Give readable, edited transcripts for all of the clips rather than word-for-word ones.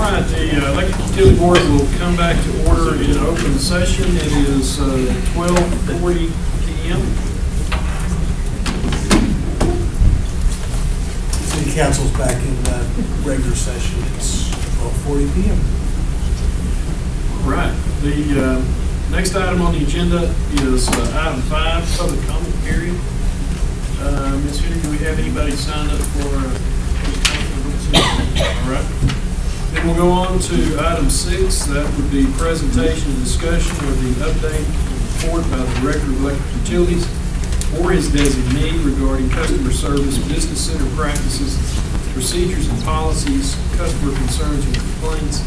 right, the Electric Utility Board will come back to order in open session. It is 12:40 p.m. City Council's back in regular session. It's 12:40 p.m. All right, the next item on the agenda is item 5, public comment period. Ms. Henry, do we have anybody signed up for public comment? All right. Then we'll go on to item 6. That would be presentation and discussion of the update report by the Director of Electric Utilities or his designee regarding customer service, business center practices, procedures and policies, customer concerns and complaints,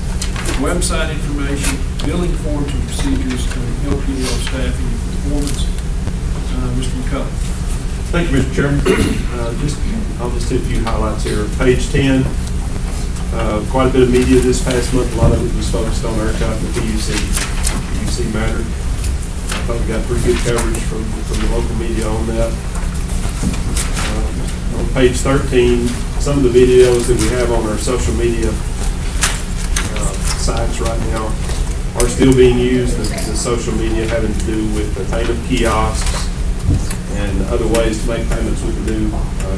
website information, billing forms and procedures, and LP&L staffing and performance. Mr. McCullough. Thank you, Mr. Chairman. I'll just hit a few highlights here. Page 10, quite a bit of media this past month. A lot of it was focused on ERCOT and the PUC matter. I thought we got pretty good coverage from the local media on that. On page 13, some of the videos that we have on our social media sites right now are still being used. The social media having to do with the payment kiosks and other ways to make payments with the new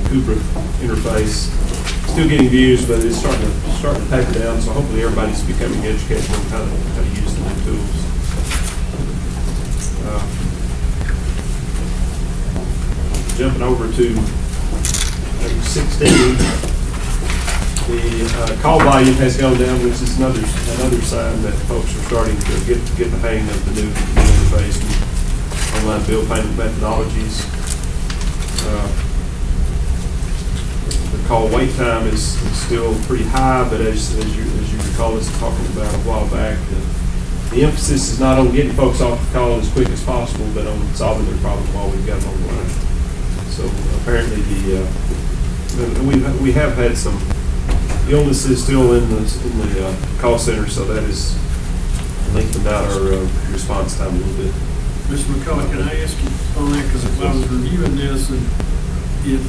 Cooper interface. Still getting views, but it's starting to taper down. So hopefully everybody's becoming educated on how to use the new tools. Jumping over to page 16, the call volume has gone down, which is another sign that folks are starting to get the hang of the new interface and online bill payment methodologies. The call wait time is still pretty high, but as you recall us talking about a while back, the emphasis is not on getting folks off the call as quick as possible, but on solving their problem while we've got them on the line. So apparently we have had some illnesses still in the call center, so that has lengthened out our response time a little bit. Mr. McCullough, can I ask you on that? Because I was reviewing this, and it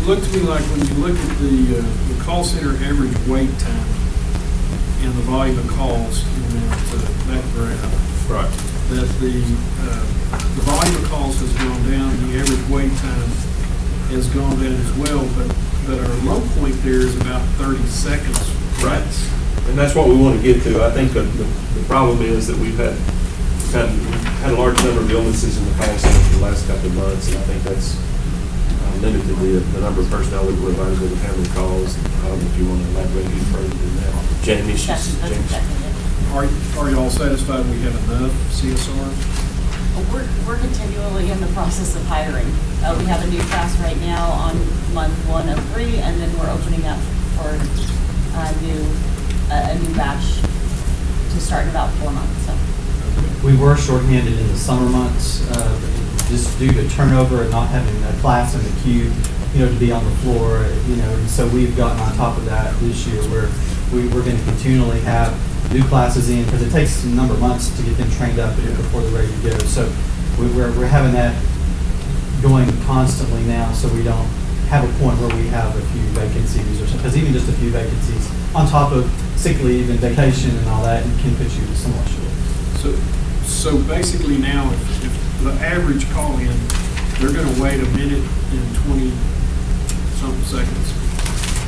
looked to me like when you look at the call center average wait time and the volume of calls in that graph, right, that the volume of calls has gone down, the average wait time has gone down as well, but our low point there is about 30 seconds. Right, and that's what we want to get to. I think the problem is that we've had a large number of illnesses in the call center for the last couple of months, and I think that's limited the number of personnel that were available to handle calls. I don't know if you want to elaborate any further than that. Jamie, Are you all satisfied we have enough CSRs? We're continually in the process of hiring. We have a new class right now on month 1 of 3, and then we're opening up for a new batch to start in about 4 months. So. We were shorthanded in the summer months, just due to turnover and not having a class in the queue, to be on the floor, and so we've gotten on top of that this year where we're going to continually have new classes in, because it takes a number of months to get them trained up before they're ready to go. So we're having that going constantly now, so we don't have a point where we have a few vacancies or something, because even just a few vacancies on top of sick leave and vacation and all that, it can put you somewhat short. So basically now, if the average call in, they're going to wait a minute and 20-something seconds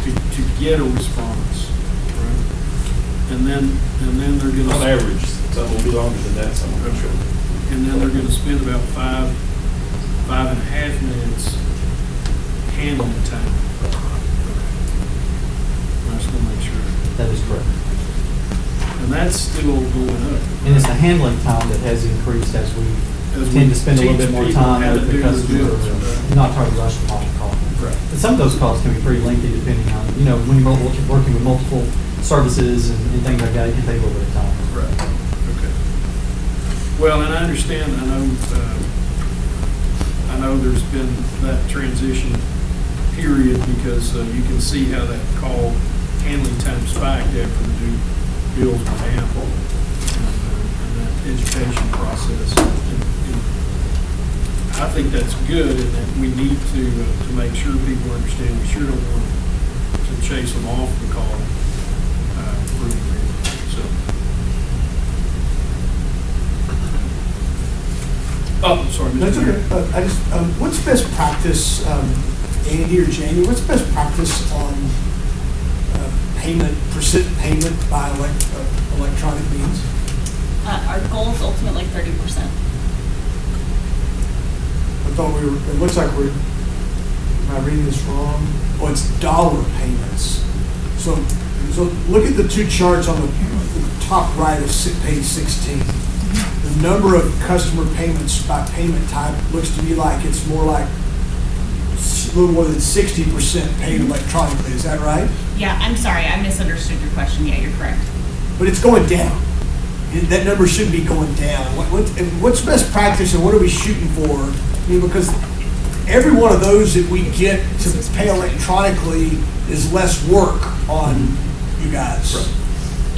to get a response, right? And then they're going to... On average, some will be longer than that, some will be shorter. And then they're going to spend about 5.5 minutes handling time. I just want to make sure. That is correct. And that's still going up. And it's the handling time that has increased as we tend to spend a little bit more time because we're not trying to rush them off the call. Right. But some of those calls can be pretty lengthy depending on, when you're working with multiple services and things like that, it can take a little bit of time. Right. Okay. Well, and I understand, I know there's been that transition period because you can see how that call handling time spiked after the new bills were down and that education process. And I think that's good, and that we need to make sure people understand. We sure don't want to chase them off the call for That's Mr. okay. Mayor. I just, what's best practice, Andy or Jamie, what's best practice on percent payment by electronic means? Our goal is ultimately 30%. I thought it looks like am I reading this wrong? Oh, it's dollar payments. So look at the two charts on the top right of page 16. The number of customer payments by payment type looks to me like it's more like a little more than 60% paid electronically. Is that right? Yeah, I'm sorry, I misunderstood your question. Yeah, you're correct. But it's going down. That number should be going down. What's best practice and what are we shooting for? I mean, because every one of those that we get to pay electronically is less work on you guys.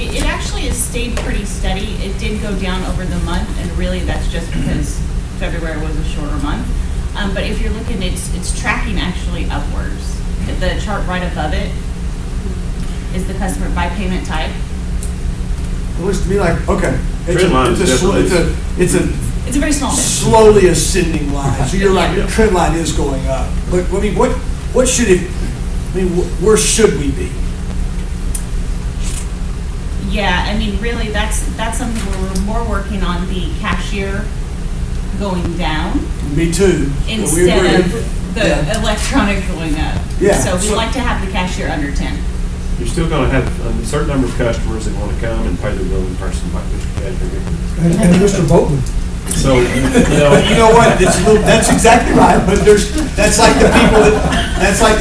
It actually has stayed pretty steady. It did go down over the month, and really that's just because February was a shorter month. But if you're looking, it's tracking actually upwards. The chart right above it is the customer by payment type. It looks to me like, okay, Trend line is it's a It's a very small bit. slowly ascending line. So you're right, the trend line is going up. But I mean, what should it? I mean, where should we be? Yeah, I mean, really, that's something where we're more working on the cashier going down Me too. instead of the Yeah. electronic going up. Yeah, So we so- like to have the cashier under 10. You're still gonna have a certain number of customers that wanna come and pay their bill in person, like Mr. Cadry. And Mr. Bolton. So, You know what? That's exactly right. But that's like the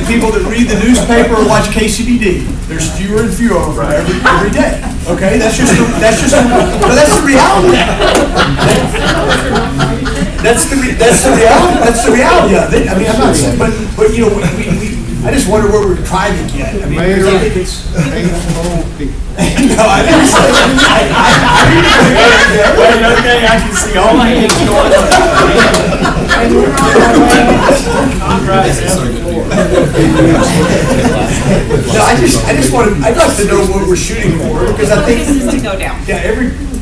people that read the newspaper or watch KCBD. There's fewer and fewer of them every day. Okay, that's the reality. That's the reality. That's the reality of it. I mean, I'm not saying, but you know, I just wonder where we're trying to get. I mean, because I think it's. No, I didn't say. Wait, okay, I can see all my hands going up. No, I just want to. I'd like to know what we're shooting for because I think. Focus is to go down. Yeah,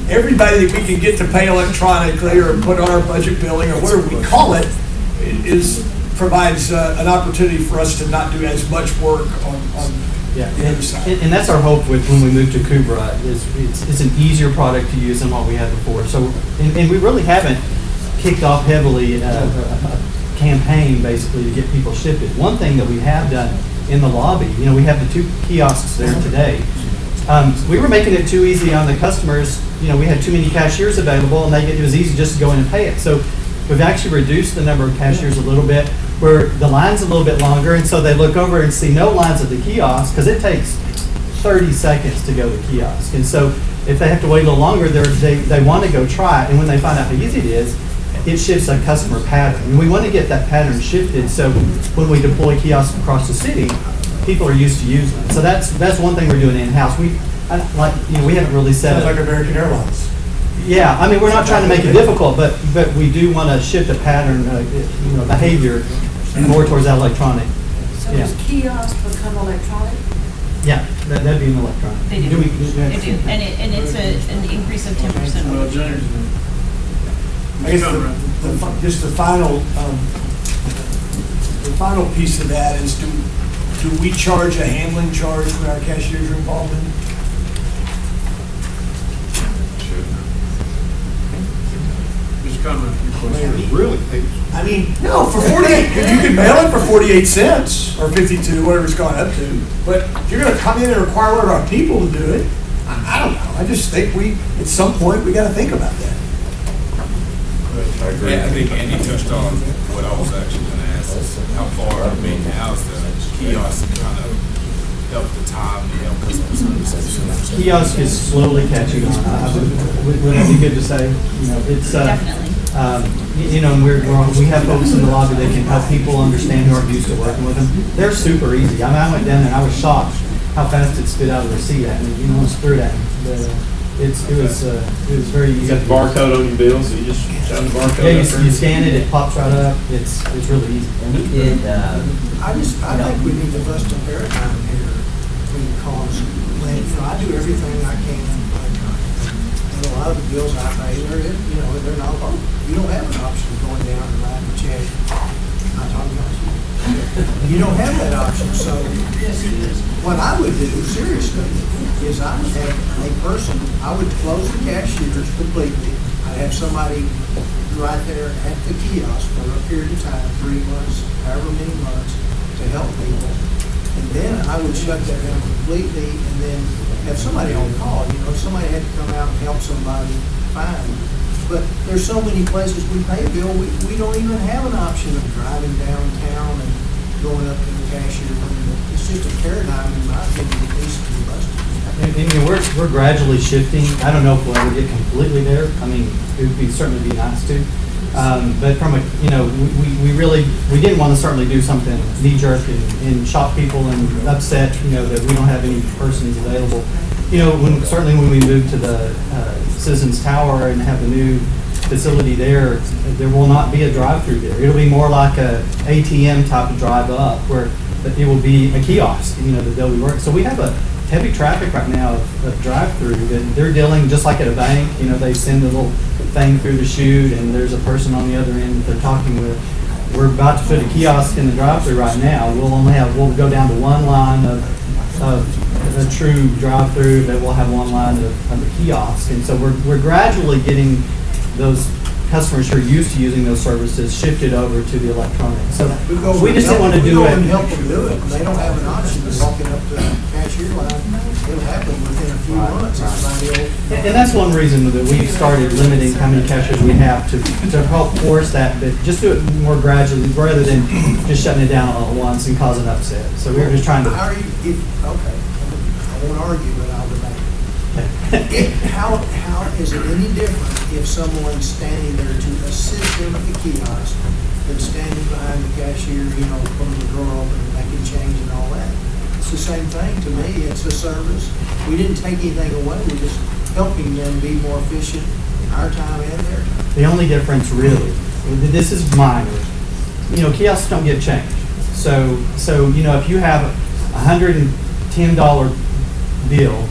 everybody that we can get to pay electronically or put on our budget billing or whatever we call it provides an opportunity for us to not do as much work on Yeah, the other side. and that's our hope with when we move to Kubra is it's an easier product to use than what we had before. So, and we really haven't kicked off heavily a campaign basically to get people shifted. One thing that we have done in the lobby, you know, we have the 2 kiosks there today. We were making it too easy on the customers. You know, we had too many cashiers available, and it was easy just to go in and pay it. So we've actually reduced the number of cashiers a little bit, where the line's a little bit longer, and so they look over and see no lines at the kiosk, because it takes 30 seconds to go to the kiosk. And so if they have to wait a little longer, they want to go try it, and when they find out how easy it is, it shifts a customer pattern. And we want to get that pattern shifted, so when we deploy kiosks across the city, people are used to using them. So that's one thing we're doing in-house. We haven't really set Sounds it. like American Airlines. Yeah, I mean, we're not trying to make it difficult, but we do want to shift a pattern, behavior more towards that electronic. So Yeah. does kiosk become electronic? Yeah, that'd be an electronic. They do. They do. And it's an increase of 10%. Well, James, I guess just the final piece of that is do we charge a handling charge when our cashiers are involved in? Mr. Conrad, your question. Really? I mean, no, for 48, you can mail it for 48 cents or 52, whatever it's gone up to. But if you're going to come in and require one of our people to do it, I don't know. I just think at some point, we got to think about that. I agree. Yeah, I think Andy touched on what I was actually going to ask, how far, I mean, how's the kiosk kind of help the time and help customer service? Kiosk is slowly catching on. Would that be good to say? It's Definitely. and we have folks in the lobby that can help people understand who aren't used to working with them. They're super easy. I mean, I went down there and I was shocked how fast it spit out of the receipt at me. Almost threw it at me. But, it was very easy. You got the barcode on your bill, so you just shine the barcode. Yeah, up there. you scan it, it pops right up. It's really easy. I think we need to bust a paradigm here because I do everything I can electronically. And a lot of the bills I pay, they're not, you don't have an option of going down and check. I talk about you. You don't have that option, so what I would do, seriously, is I would have a person, I would close the cashiers completely. I'd have somebody right there at the kiosk for a period of time, 3 months, however many months, to help people. And then I would shut that down completely and then have somebody on call. You know, if somebody had to come out and help somebody, fine. But there's so many places we pay a bill, we don't even have an option of driving downtown and going up to the cashier. It's just a paradigm, in my opinion, that needs to be busted. And, you know, we're gradually shifting. I don't know if we'll ever get completely there. I mean, it would certainly be nice to. But from a, you know, we didn't want to certainly do something knee-jerk and shock people and upset, you know, that we don't have any persons available. You know, certainly when we move to the Citizens Tower and have the new facility there will not be a drive-through there. It'll be more like a ATM type of drive up where it will be a kiosk, you know, that they'll be working. So we have a heavy traffic right now of drive-through that they're dealing just like at a bank. You know, they send a little thing through the chute and there's a person on the other end that they're talking with. We're about to put a kiosk in the drive-through right now. We'll go down to one line of a true drive-through that will have one line of a kiosk. And so we're gradually getting those customers who are used to using those services shifted over to the electronic. So we just didn't want to do it. We help them do it. They don't have an option of walking up to the cashier line. It'll happen within a few months. And that's one reason that we've started limiting how many cashiers we have to help force that, but just do it more gradually rather than just shutting it down all at once and causing upset. So we were just trying to. How are you? Okay, I won't argue, but I'll debate. How is it any different if someone's standing there to assist them at the kiosk than standing behind the cashier, you know, putting the drawer open and making change and all that? It's the same thing to me. It's a service. We didn't take anything away. We're just helping them be more efficient in our time and their time. The only difference really, this is minor, you know, kiosks don't get changed. So you know, if you have a $110 bill,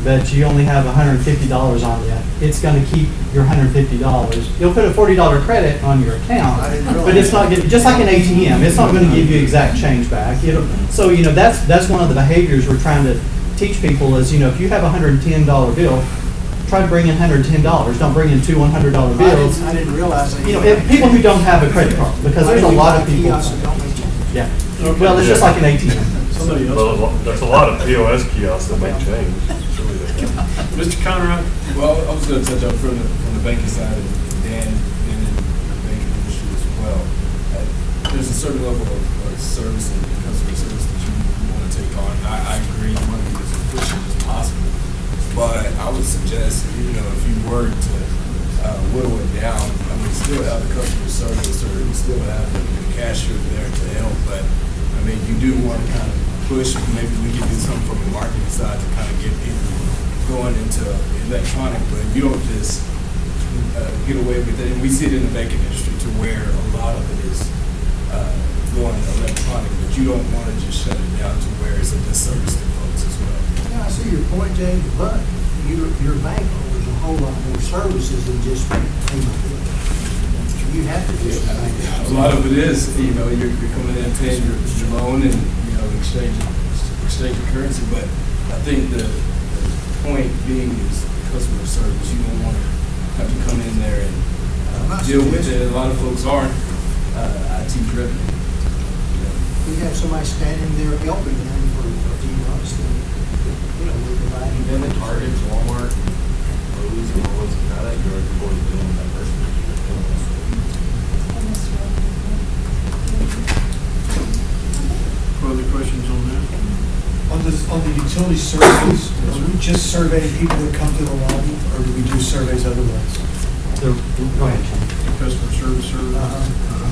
but you only have $150 on you, it's going to keep your $150. You'll put a $40 credit on your account, but it's not just like an ATM. It's not going to give you exact change back. So you know that's one of the behaviors we're trying to teach people is, you know, if you have a $110 bill, try to bring in $110. Don't bring in two $100 bills. I didn't realize that. You know, people who don't have a credit card, because there's a lot of people. Yeah. Well, it's just like an ATM. Well, there's a lot of POS kiosks that may change. Mr. Conrad? Well, I was going to touch up from the banking side, and Dan being in the banking industry as well. There's a certain level of service and customer service that you want to take on. I agree, you want to be as efficient as possible. But I would suggest, you know, if you were to whittle it down, I mean, still have the customer service or you still have the cashier there to help. But, I mean, you do want to kind of push, maybe we can do something from the marketing side to kind of get people going into electronic, but you don't just get away with it. And we see it in the banking industry to where a lot of it is going electronic, but you don't want to just shut it down to where it's a disservice to folks as well. Yeah, I see your point, James, but your bank offers a whole lot more services than just payment bills. You have to do something. A lot of it is, you know, you're coming in and paying your loan and, you know, exchange of currency, but I think the point being is customer service. You don't want to have to come in there and deal with it. A lot of folks aren't IT driven. We have somebody standing there helping them for a few months, then, you know, we're providing. Then at Target, Walmart, Lowe's, and all those, now that you're already dealing with that person. Further questions on that? On the utility services, are we just surveying people that come to the lobby, or do we do surveys otherwise? So, go ahead, Sean. Customer service survey?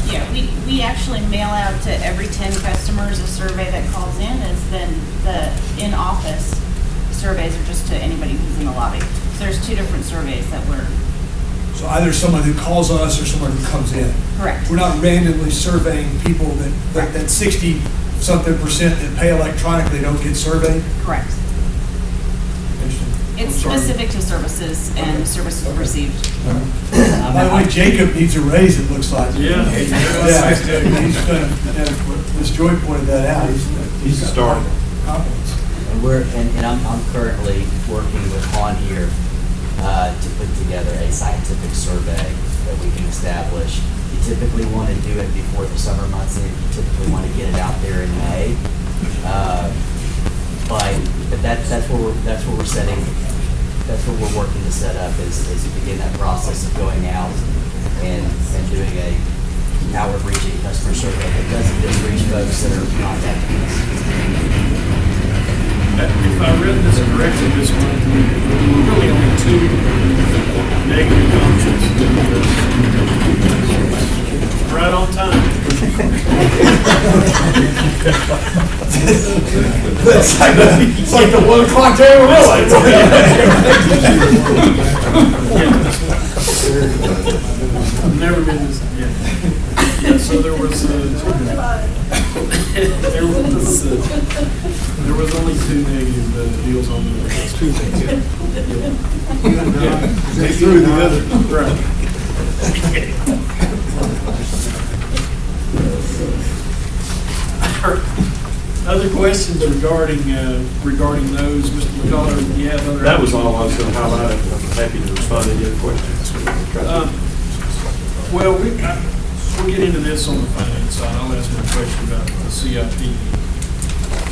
Yeah, we actually mail out to every 10 customers a survey that calls in, as then the in-office surveys are just to anybody who's in the lobby. So there's two different surveys that we're. So either someone who calls us or someone who comes in. Correct. We're not randomly surveying people that 60-something% that pay electronically don't get surveyed? Correct. Interesting. It's I'm sorry. specific to services and services received. By the way, Jacob needs a raise, it looks like. Yeah. Yeah, he's gonna, Ms. Joy pointed that out. He's a starter. Compliments. And I'm currently working with Han here to put together a scientific survey that we can establish. You typically want to do it before the summer months, and you typically want to get it out there in May. But that's where we're setting. That's what we're working to set up is to begin that process of going out and doing a outward reaching customer survey that doesn't just reach folks that are contacting us. If I read this correctly this month, there were really only 2 negative comments. Right on time. It's like the 1 o'clock day of I've never been this, yeah, so there was only 2 negative deals on the list. 2 negative. They threw the other. Right. Other questions regarding those, Mr. McCullough, do you have other? That was all I was going to highlight. I'm happy to respond to any other questions. Well, we'll get into this on the finance side. I'll ask my question about the CIP.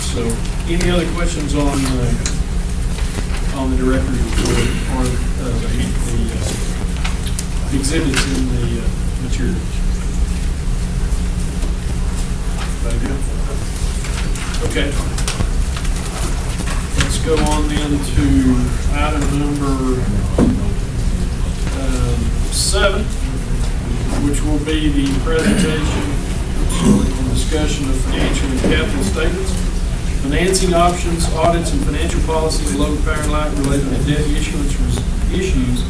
So, any other questions on the director's report or the exhibits in the materials? Very good. Okay. Let's go on then to item number 7, which will be the presentation and discussion of financial and capital statements, financing options, audits, and financial policies, Lubbock Power and Light related to debt issuance issues,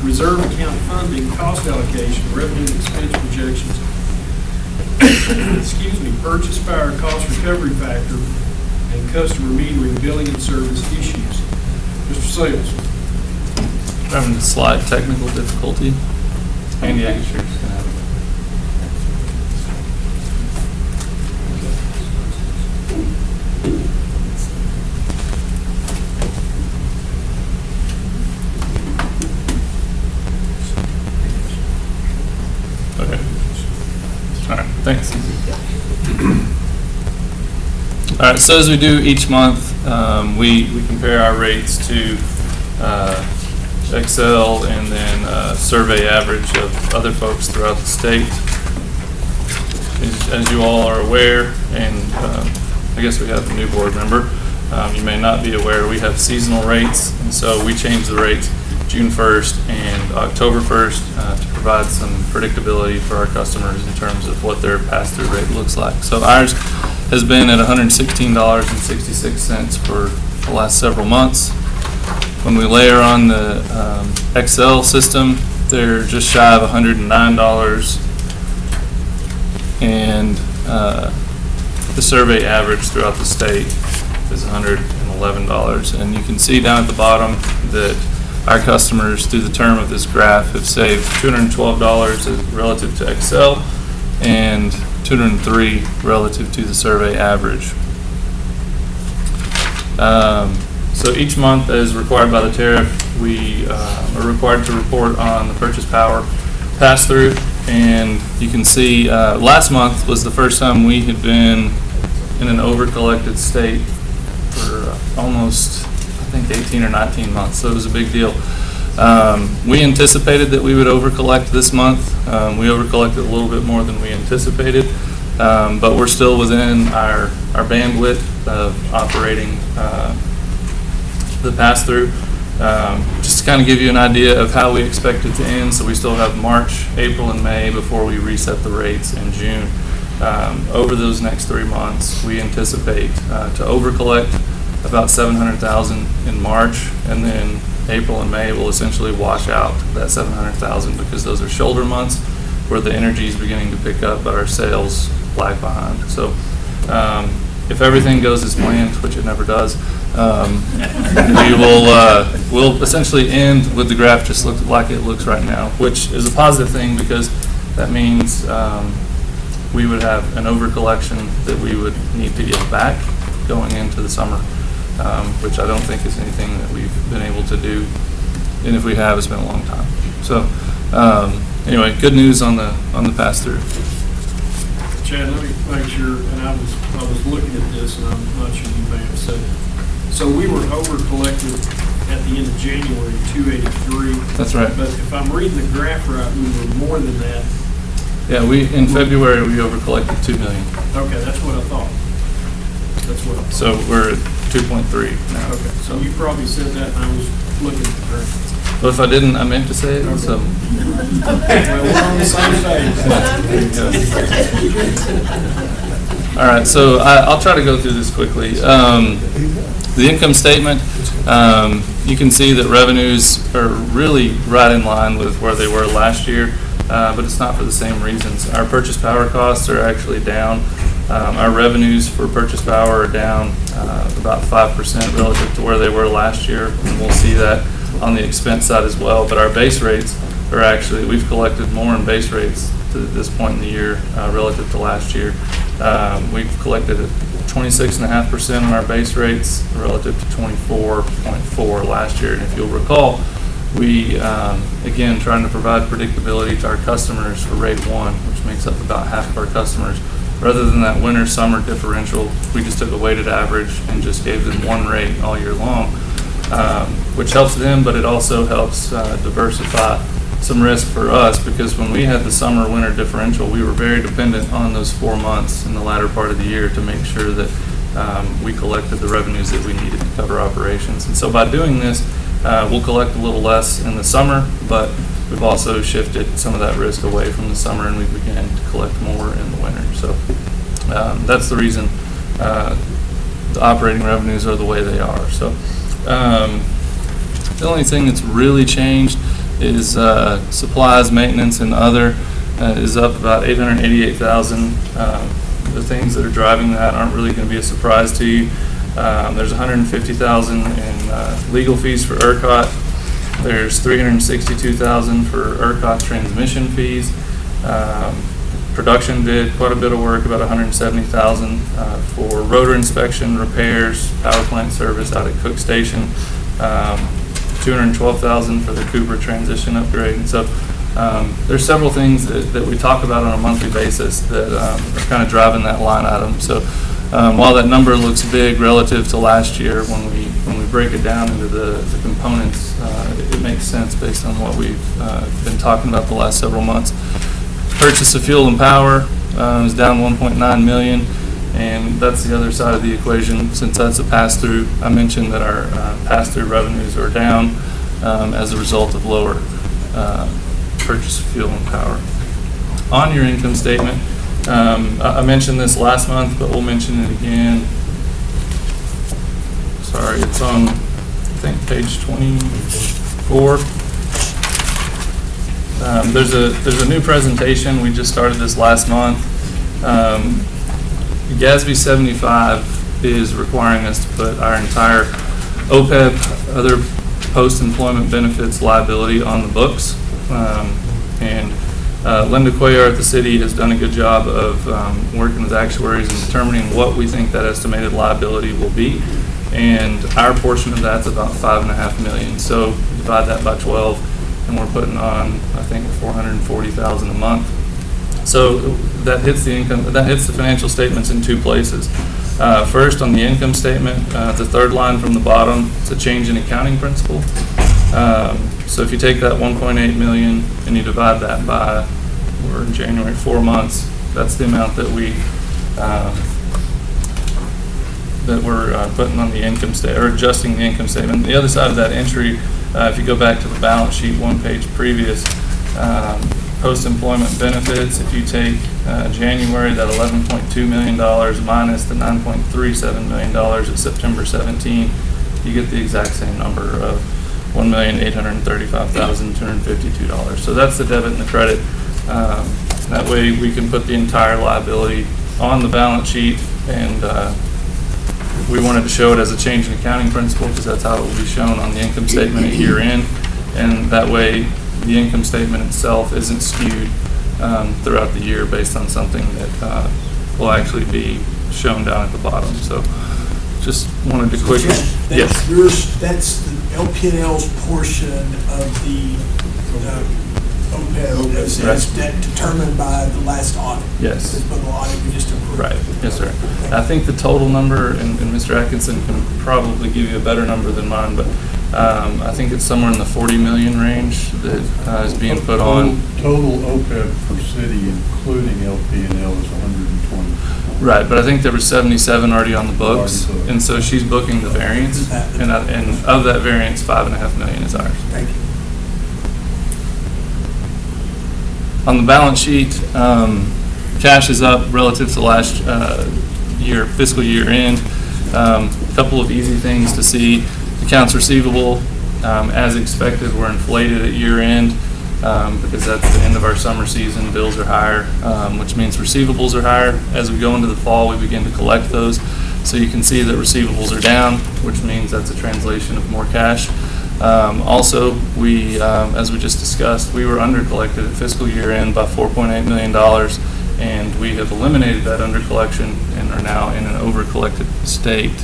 reserve account funding, cost allocation, revenue and expense projections, excuse me, purchase power cost recovery factor, and customer metering, billing, and service issues. Mr. Sales. Having a slight technical difficulty. Andy Agasher is going to have Okay. All right, thanks. All right, so as we do each month, we compare our rates to Excel and then survey average of other folks throughout the state. As you all are aware, and I guess we have a new board member, you may not be aware, we have seasonal rates, and so we change the rates June 1st and October 1st to provide some predictability for our customers in terms of what their pass-through rate looks like. So ours has been at $116.66 for the last several months. When we layer on the Excel system, they're just shy of $109, and the survey average throughout the state is $111. And you can see down at the bottom that our customers, through the term of this graph, have saved $212 relative to Excel and $203 relative to the survey average. So each month, as required by the tariff, we are required to report on the purchase power pass-through. And you can see last month was the first time we had been in an over-collected state for almost, I think, 18 or 19 months. So it was a big deal. We anticipated that we would over-collect this month. We over-collected a little bit more than we anticipated. But we're still within our bandwidth of operating the pass-through. Just to kind of give you an idea of how we expect it to end, so we still have March, April, and May before we reset the rates in June. Over those next 3 months, we anticipate to over-collect about $700,000 in March, and then April and May will essentially wash out that $700,000 because those are shoulder months where the energy is beginning to pick up, but our sales lag behind. So if everything goes as planned, which it never does, we'll essentially end with the graph just look like it looks right now, which is a positive thing because that means we would have an over collection that we would need to get back going into the summer, which I don't think is anything that we've been able to do, and if we have, it's been a long time. So anyway, good news on the pass-through. Chad, let me make sure, and I was looking at this, and I'm not sure you may have said it. So we were over collected at the end of January, 283. That's right. But if I'm reading the graph right, we were more than that. Yeah, in February, we over collected $2 million. Okay, that's what I thought. That's what I thought. So we're at 2.3 now. Okay, so you probably said that, and I was looking at the graph. Well, if I didn't, I meant to say it, so. Well, we're on the same page. All right, so I'll try to go through this quickly. The income statement, you can see that revenues are really right in line with where they were last year, but it's not for the same reasons. Our purchase power costs are actually down. Our revenues for purchase power are down about 5% relative to where they were last year, and we'll see that on the expense side as well. But our base rates are actually, we've collected more in base rates to this point in the year relative to last year. We've collected 26.5% on our base rates relative to 24.4 last year. And if you'll recall, we, again, trying to provide predictability to our customers for rate 1, which makes up about half of our customers. Rather than that winter-summer differential, we just took a weighted average and just gave them one rate all year long, which helps them, but it also helps diversify some risk for us, because when we had the summer-winter differential, we were very dependent on those 4 months in the latter part of the year to make sure that we collected the revenues that we needed to cover operations. And so by doing this, we'll collect a little less in the summer, but we've also shifted some of that risk away from the summer, and we began to collect more in the winter. So that's the reason the operating revenues are the way they are. So the only thing that's really changed is supplies, maintenance, and other is up about $888,000. The things that are driving that aren't really going to be a surprise to you. There's $150,000 in legal fees for ERCOT. There's $362,000 for ERCOT transmission fees. Production did quite a bit of work, about $170,000 for rotor inspection, repairs, power plant service out at Cook Station. $212,000 for the Cooper transition upgrade. And so there's several things that we talk about on a monthly basis that are kind of driving that line item. So while that number looks big relative to last year, when we break it down into the components, it makes sense based on what we've been talking about the last several months. Purchase of fuel and power is down $1.9 million. And that's the other side of the equation. Since that's a pass-through, I mentioned that our pass-through revenues are down as a result of lower purchase of fuel and power. On your income statement, I mentioned this last month, but we'll mention it again. Sorry, it's on, I think, page 24. There's a new presentation. We just started this last month. GASB 75 is requiring us to put our entire OPEB, other post-employment benefits liability on the books. And Linda Cuellar at the city has done a good job of working with actuaries and determining what we think that estimated liability will be. And our portion of that's about $5.5 million. So divide that by 12, and we're putting on, I think, $440,000 a month. So that hits the income, that hits the financial statements in two places. First, on the income statement, the third line from the bottom, it's a change in accounting principle. So if you take that 1.8 million and you divide that by, we're in January, 4 months, that's the amount that we're putting on the income statement, or adjusting the income statement. The other side of that entry, if you go back to the balance sheet, one page previous, post-employment benefits, if you take January, that $11.2 million minus the $9.37 million at September 17, you get the exact same number of $1,835,252. So that's the debit and the credit. That way we can put the entire liability on the balance sheet and We wanted to show it as a change in accounting principle because that's how it will be shown on the income statement at year end. And that way, the income statement itself isn't skewed throughout the year based on something that will actually be shown down at the bottom. So just wanted to quickly. Yes. That's the LP&L's portion of the OPEB as determined by the last audit. Yes. This the audit we just approved. Right, yes, sir. I think the total number, and Mr. Atkinson can probably give you a better number than mine, but I think it's somewhere in the 40 million range that is being put on. Total OPEB for city, including LP&L, is 120. Right, but I think there was 77 already on the books, Already booked. and so she's booking the variance, and of that variance, 5.5 million is ours. Thank you. On the balance sheet, cash is up relative to last fiscal year end. A couple of easy things to see. Accounts receivable, as expected, were inflated at year end because that's the end of our summer season. Bills are higher, which means receivables are higher. As we go into the fall, we begin to collect those. So you can see that receivables are down, which means that's a translation of more cash. Also, as we just discussed, we were under collected at fiscal year end by $4.8 million, and we have eliminated that under collection and are now in an over collected state.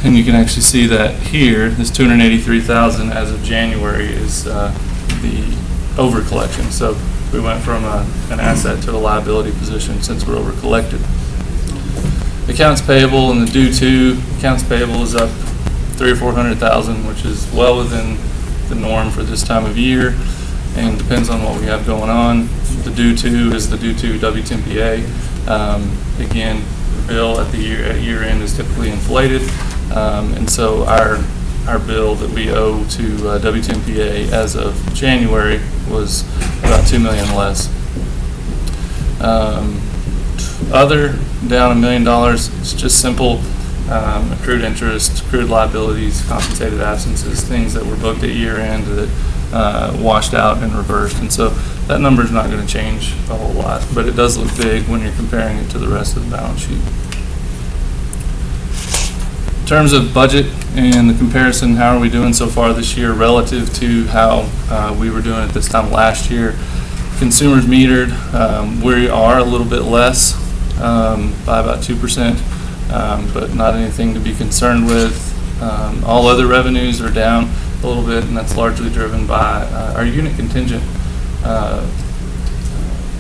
And you can actually see that here, this $283,000 as of January is the over collection. So we went from an asset to a liability position since we're over collected. Accounts payable and the due to accounts payable is up $300,000 or $400,000, which is well within the norm for this time of year, and depends on what we have going on. The due to is the due to WTMPA. Again, the bill at year end is typically inflated, and so our bill that we owe to WTMPA as of January was about $2 million less. Other down $1 million. It's just simple. Accrued interest, accrued liabilities, compensated absences, things that were booked at year end that washed out and reversed. And so that number is not going to change a whole lot, but it does look big when you're comparing it to the rest of the balance sheet. In terms of budget and the comparison, how are we doing so far this year relative to how we were doing at this time last year? Consumers metered, we are a little bit less by about 2%. But not anything to be concerned with. All other revenues are down a little bit, and that's largely driven by our unit contingent.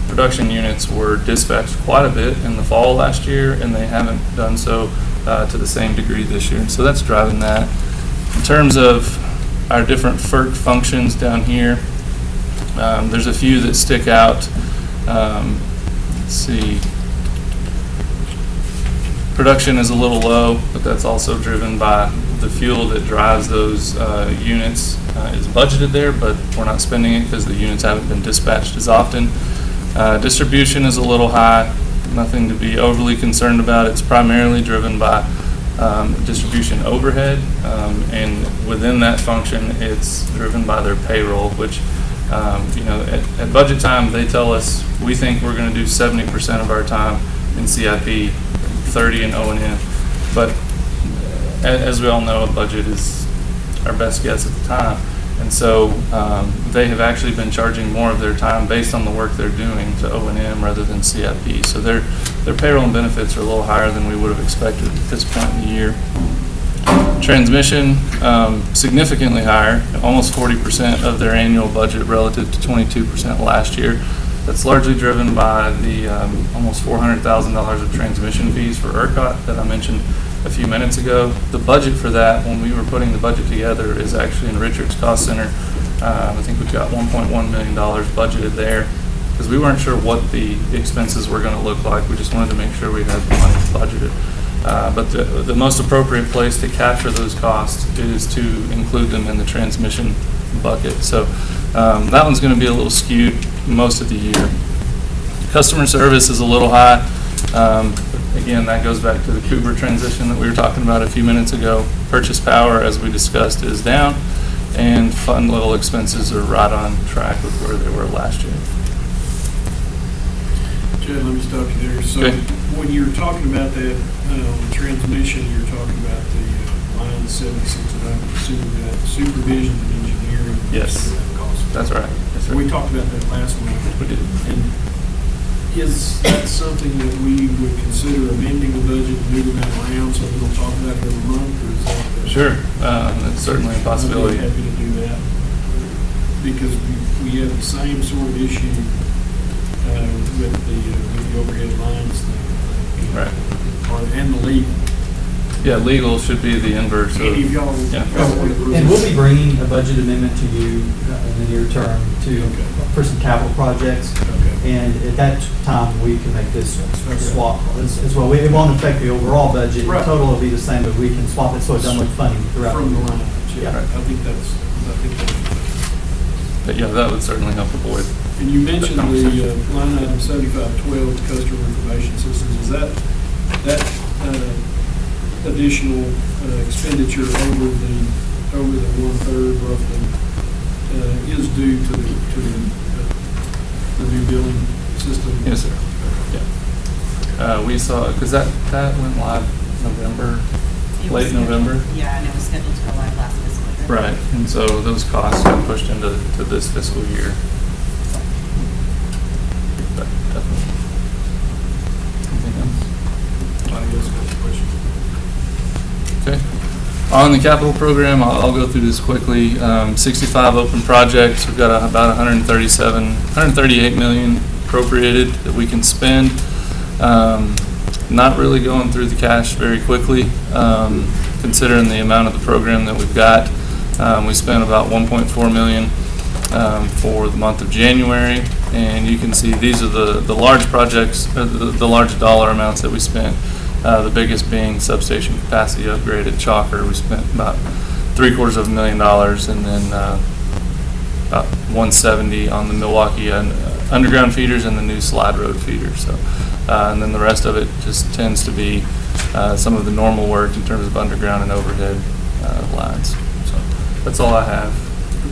Production units were dispatched quite a bit in the fall last year, and they haven't done so to the same degree this year. And so that's driving that. In terms of our different FERC functions down here, there's a few that stick out. Let's see. Production is a little low, but that's also driven by the fuel that drives those units is budgeted there, but we're not spending it because the units haven't been dispatched as often. Distribution is a little high, nothing to be overly concerned about. It's primarily driven by distribution overhead, and within that function, it's driven by their payroll, which at budget time, they tell us we think we're going to do 70% of our time in CIP, 30 in O&M, but as we all know, a budget is our best guess at the time, and so they have actually been charging more of their time based on the work they're doing to O&M rather than CIP. So their payroll and benefits are a little higher than we would have expected at this point in the year. Transmission, significantly higher, almost 40% of their annual budget relative to 22% last year. That's largely driven by the almost $400,000 of transmission fees for ERCOT that I mentioned a few minutes ago. The budget for that, when we were putting the budget together, is actually in Richard's Cost Center. I think we've got $1.1 million budgeted there because we weren't sure what the expenses were going to look like. We just wanted to make sure we had the money budgeted. But the most appropriate place to capture those costs is to include them in the transmission bucket. So that one's going to be a little skewed most of the year. Customer service is a little high. Again, that goes back to the Cooper transition that we were talking about a few minutes ago. Purchase power, as we discussed, is down, and fund level expenses are right on track with where they were last year. Jed, let me stop you there. So Okay. when you're talking about that, transmission, you're talking about the line 7600, supervision and engineering. Yes. Cost. That's right. Yes, sir. We talked about that last month. We did. And is that something that we would consider amending the budget and moving that around so we don't talk about it every month, or is that? Sure, that's certainly a possibility. I'd be happy to do that, because we have the same sort of issue with the overhead lines thing. Right. And the legal. Yeah, legal should be the inverse of. Any of y'all? Yeah. And we'll be bringing a budget amendment to you in the near term for some capital projects. Okay. And at that time, we can make this swap as well. It won't affect the overall budget. The Right. total will be the same, but we can swap it so it doesn't look funny throughout. From the line. Yeah. I think that's. But yeah, that would certainly help avoid. And you mentioned the line item 7512, customer information systems. Is that additional expenditure over the 1/3 roughly is due to the new billing system? Yes, sir. Yeah. We saw, because that went live November, It was late scheduled- November. Yeah, and it was scheduled to go live last fiscal year. Right, and so those costs got pushed into this fiscal year. But definitely. Anything else? I guess that's the question. Okay. On the capital program, I'll go through this quickly. 65 open projects. We've got about 138 million appropriated that we can spend. Not really going through the cash very quickly, considering the amount of the program that we've got. We spent about 1.4 million for the month of January, and you can see these are the large projects, the large dollar amounts that we spent. The biggest being substation capacity upgrade at Chalker. We spent about $750,000, and then about 170 on the Milwaukee underground feeders and the new slide road feeder. So, and then the rest of it just tends to be some of the normal work in terms of underground and overhead lines. So that's all I have.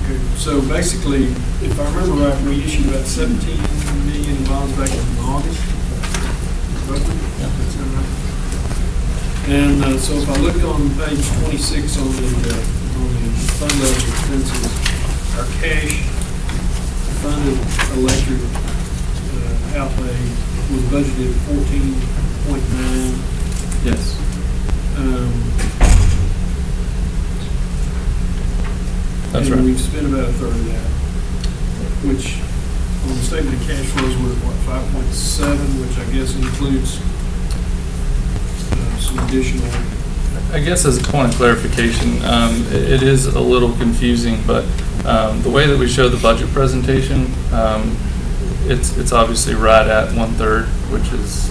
Okay, so basically, if I remember right, we issued about 17 million in bonds back in August. Roughly? Yeah. That sound right? And so if I look on page 26 on the fund level expenses, our cash funded electric outlay was budgeted 14.9. Yes. That's and right. we've spent about a third of that, which on the statement of cash flows we're at what, 5.7, which I guess includes some additional. I guess as a point of clarification, it is a little confusing, but the way that we show the budget presentation, it's obviously right at 1/3, which is,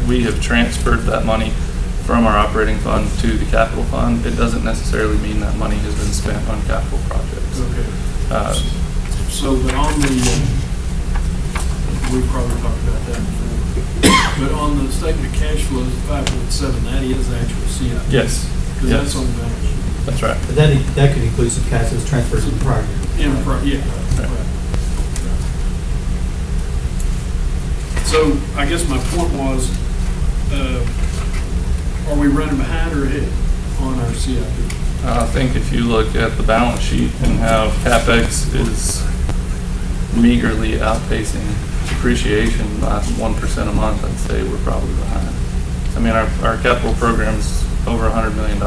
we have transferred that money from our operating fund to the capital fund. It doesn't necessarily mean that money has been spent on capital projects. Okay. So, but on the, we've probably talked about that before, but on the statement of cash flows, 5.7, that is actual CIP. Yes. Because Yes. that's on the balance sheet. That's right. But that could include some cash that's transferred from the prior year. Yeah, Right. right. So I guess my point was, are we running behind or ahead on our CIP? I think if you look at the balance sheet and how CapEx is meagerly outpacing depreciation by 1% a month, I'd say we're probably behind. I mean, our capital program's over $100 million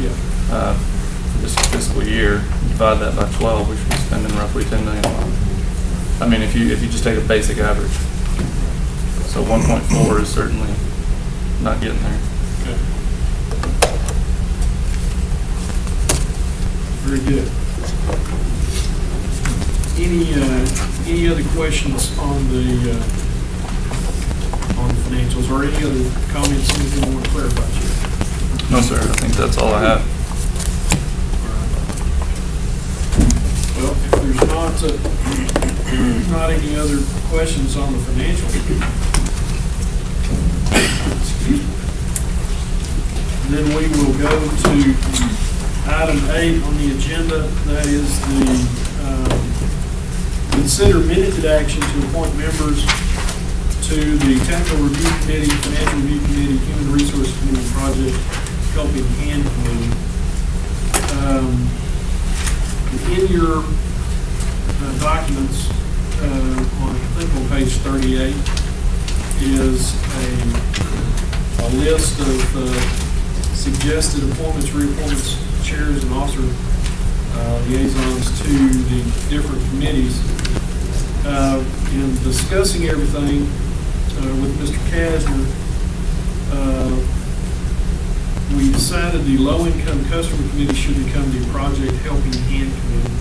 Yeah. this fiscal year. Divide that by 12, we should be spending roughly $10 million a month. I mean, if you just take a basic average. So 1.4 is certainly not getting there. Okay. Very good. Any other questions on the financials, or any other comments, anything you want to clarify, Chair? No, sir, I think that's all I have. Well, if there's not any other questions on the financials, then we will go to item 8 on the agenda. That is the consider minuted action to appoint members to the Technical Review Committee, Financial Review Committee, Human Resource Committee, Project Helping Hand Committee. In your documents, on, I think on page 38, is a list of suggested appointments, reappointments, chairs, and officer liaisons to the different committees. In discussing everything with Mr. Kasner, we decided the low-income customer committee should become the project helping hand committee,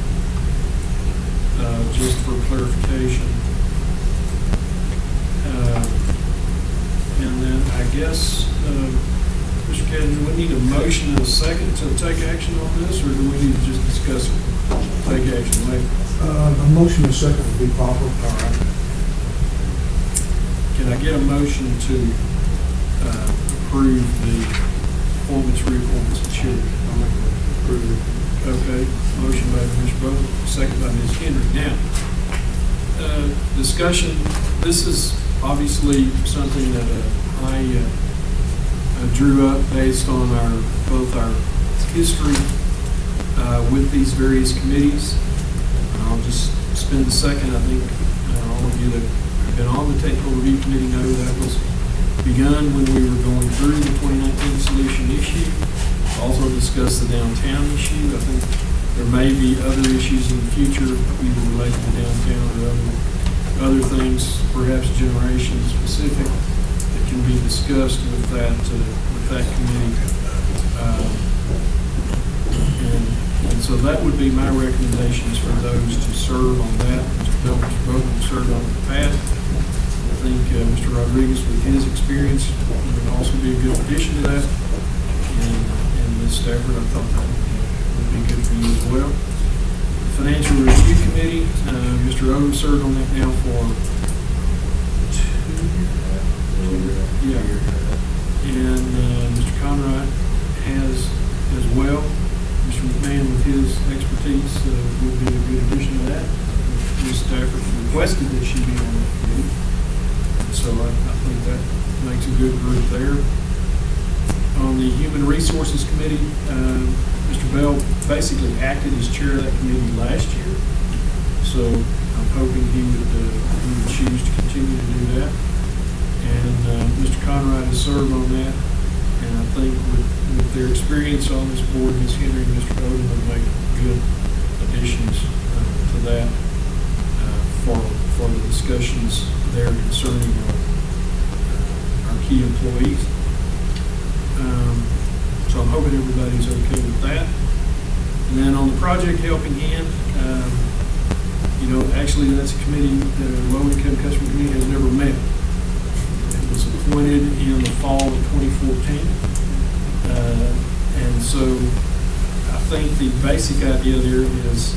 just for clarification. And then I guess, Mr. Kasner, we need a motion and a second to take action on this, or do we need to just discuss it, take action later? A motion and second would be proper. All right. Can I get a motion to approve the appointments, reappointments, and chair? I'll make a motion to approve it. Okay, motion by Mr. Bowman, second by Ms. Henry. Now, discussion, this is obviously something that I drew up based on both our history with these various committees. I'll just spend a second. I think all of you that have been on the Technical Review Committee know that was begun when we were going through the 2019 solution issue. Also discussed the downtown issue. I think there may be other issues in the future, either related to downtown or other things, perhaps generation specific, that can be discussed with that committee. And so that would be my recommendations for those to serve on that. Mr. Bell, Mr. Bowman served on it in the past. I think Mr. Rodriguez, with his experience, would also be a good addition to that. And Ms. Stafford, I thought that would be good for you as well. Financial Review Committee, Mr. O served on that now for 2 years. Yeah. And Mr. Conrad has as well. Mr. McMahon, with his expertise, would be a good addition to that. Ms. Stafford requested that she be on that committee. So I think that makes a good group there. On the Human Resources Committee, Mr. Bell basically acted as chair of that committee last year. So I'm hoping he would choose to continue to do that. And Mr. Conrad has served on that. And I think with their experience on this board, Ms. Henry and Mr. Odom would make good additions to that for the discussions there concerning our key employees. So I'm hoping everybody's okay with that. And then on the Project Helping Hand, actually that's a committee, the Low-Income Customer Committee has never met. It was appointed in the fall of 2014. And so I think the basic idea there is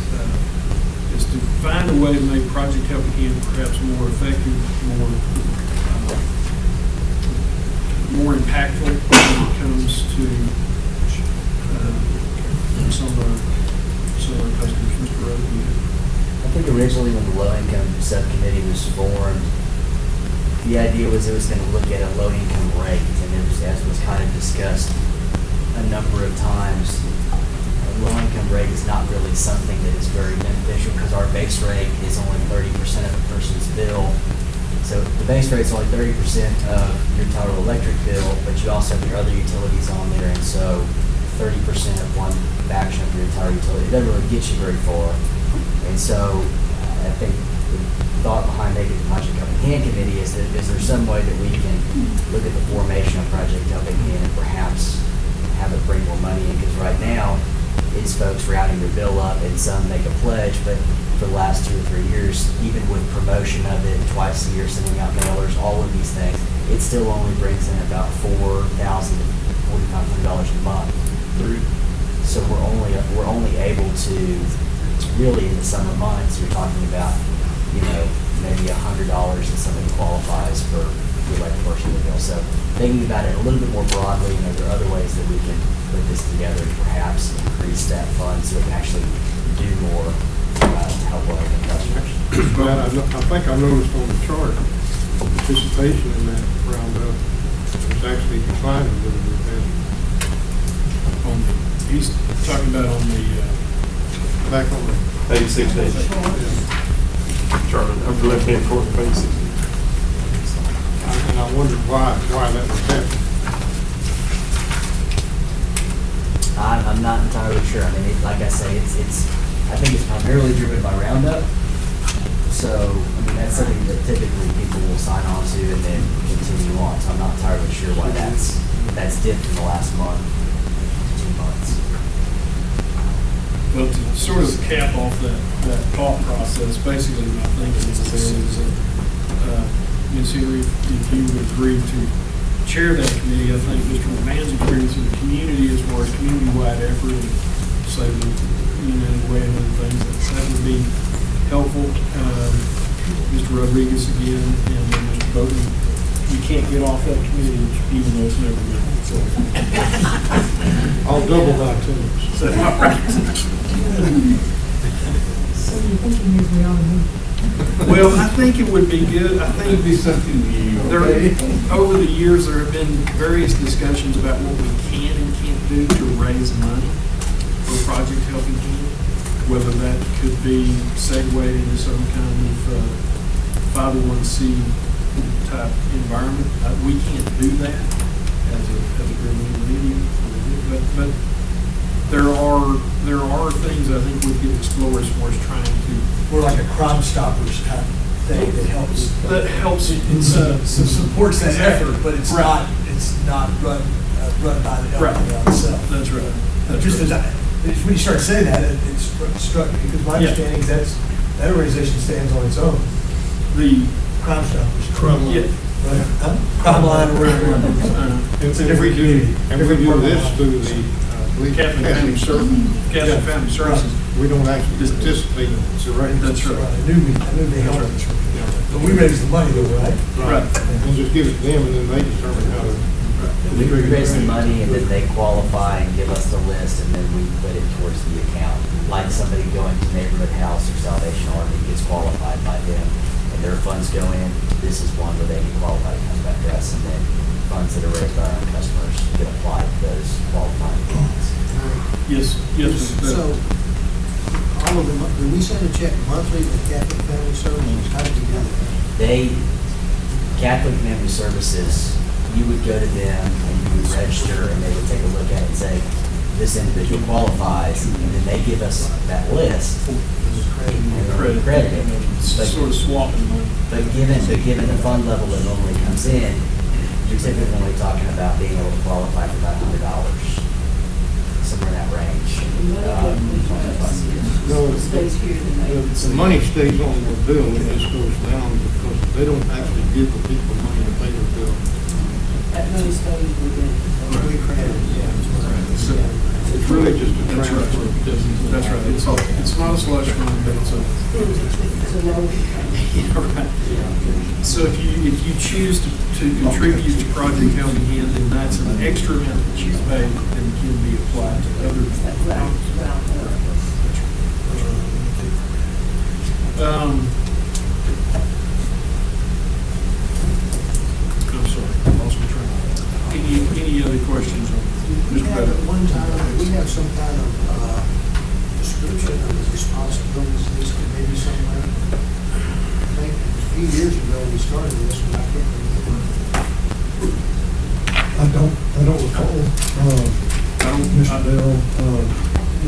to find a way to make Project Helping Hand perhaps more effective, more impactful when it comes to some of our customers. Mr. Roden. I think originally when the low-income subcommittee was formed, the idea was it was going to look at a low-income rate, and it was, as was kind of discussed a number of times, a low-income rate is not really something that is very beneficial because our base rate is only 30% of a person's bill. So the base rate is only 30% of your total electric bill, but you also have your other utilities on there, and so 30% of one fraction of your entire utility, it doesn't really get you very far. And so I think the thought behind making the Project Helping Hand Committee is there some way that we can look at the formation of Project Helping Hand and perhaps have it bring more money in? Because right now, it's folks rounding their bill up and some make a pledge, but for the last 2 or 3 years, even with promotion of it twice a year, sending out mailers, all of these things, it still only brings in about $4,000 to $4,500 a month. So we're only able to, really in the summer months, you're talking about, maybe $100 if somebody qualifies for the electric portion of the bill. So thinking about it a little bit more broadly, there are other ways that we can put this together to perhaps increase that fund so we can actually do more to help low-income customers. But I think I noticed on the chart, participation in that roundup. It's actually declining a little bit there. He's talking about on the, Back on the, Page 16. Charlie, upper left-hand corner, page 16. and I wondered why that was happening. I'm not entirely sure. I mean, like I say, I think it's primarily driven by Roundup. So, I mean, that's something that typically people will sign on to and then continue on. So I'm not entirely sure why that's dipped in the last month, 2 months. well, to sort of cap off that thought process, basically my thinking is that, Ms. Henry, if you would agree to chair that committee, I think Mr. McMahon's experience in the community as far as community-wide effort and say, way and other things, that would be helpful. Mr. Rodriguez again, and then Mr. Bowden, you can't get off that committee even though it's never been. So. I'll double that too. So, all right. So you think you need me on the move? Well, I think it would be good. I think It'd be something new, there, okay? over the years, there have been various discussions about what we can and can't do to raise money for Project Helping Hand, whether that could be segued into some kind of 501c type environment. We can't do that as a government entity, but there are things I think we could explore as far as trying to. Or like a Crime Stoppers type thing that helps. That helps. Supports that effort, but it's Right. not run by the Right. LP&L itself. That's right. Just as when you start saying that, it struck me, because my Yeah. understanding is that organization stands on its own. The Crime Stoppers. Yeah. Right. Huh? Crime Line or whatever. It's a different community. And we do this through the, Catholic Family Services. Catholic Family Services. We don't actually participate in it. That's right. I knew they helped us. But we raised the money though, right? Right. And just give it to them, and then they determine how to. We raise the money and then they qualify and give us the list and then we put it towards the account. Like somebody going to Neighborhood House or Salvation Army gets qualified by them and their funds go in, this is one where they get qualified, it comes back to us, and then funds that are raised by our own customers get applied to those qualifying funds. Yes, yes. So, all of them, do we send a check monthly to Catholic Family Services? How do we do that? Catholic Family Services, you would go to them and you would register and they would take a look at it and say, this individual qualifies, and then they give us that list. And then we credit it. But- Sort of swapping money. But given the fund level that normally comes in, you're typically only talking about being able to qualify for about $100, somewhere in that range. 20+ years. No, Stays here than the money stays on the bill, it just goes down because they don't actually give the people money to pay their bill. that money stays within. We credit, So, It's really just a That's right. transfer. That's right. It's not a slush fund, but it's a. It's a low. Right. So if you choose to contribute to Project Helping Hand, then that's an extra amount that you pay and can be applied to other. I'm sorry, I lost my train of thought. Any other questions on We Mr. have Bennett? at one time, we have some kind of description of the responsibilities listed maybe somewhere. I think a few years ago we started this, but I can't remember. I don't recall. Mr. Bell,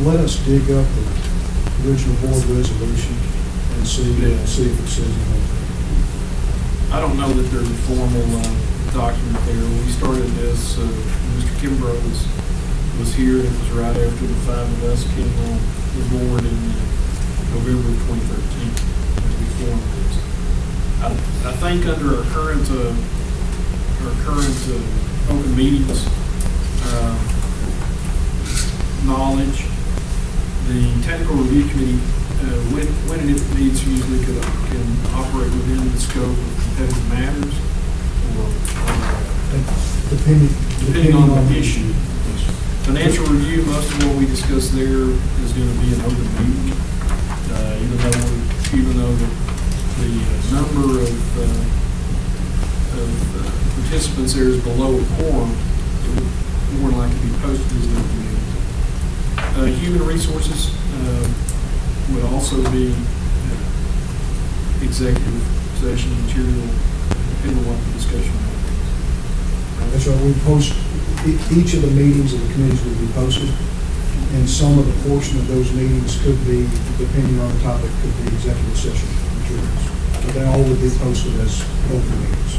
let us dig up the original board resolution and see if it says anything. I don't know that there's a formal document there. We started this, Mr. Kimbrough was here, and it was right after the five of us came on the board in November of 2013 as we formed this. I think under our current open meetings knowledge, the technical review committee, when and if it needs, usually can operate within the scope of competitive matters or depending on the issue. Financial review, most of what we discuss there is going to be an open meeting, even though the number of participants there is below a quorum, it would more than likely be posted as an open meeting. Human resources would also be executive session material, depending on what the discussion was. That's right, we post, each of the meetings of the committees will be posted, and some of the portion of those meetings could be, depending on the topic, could be executive session materials. But they all would be posted as open meetings.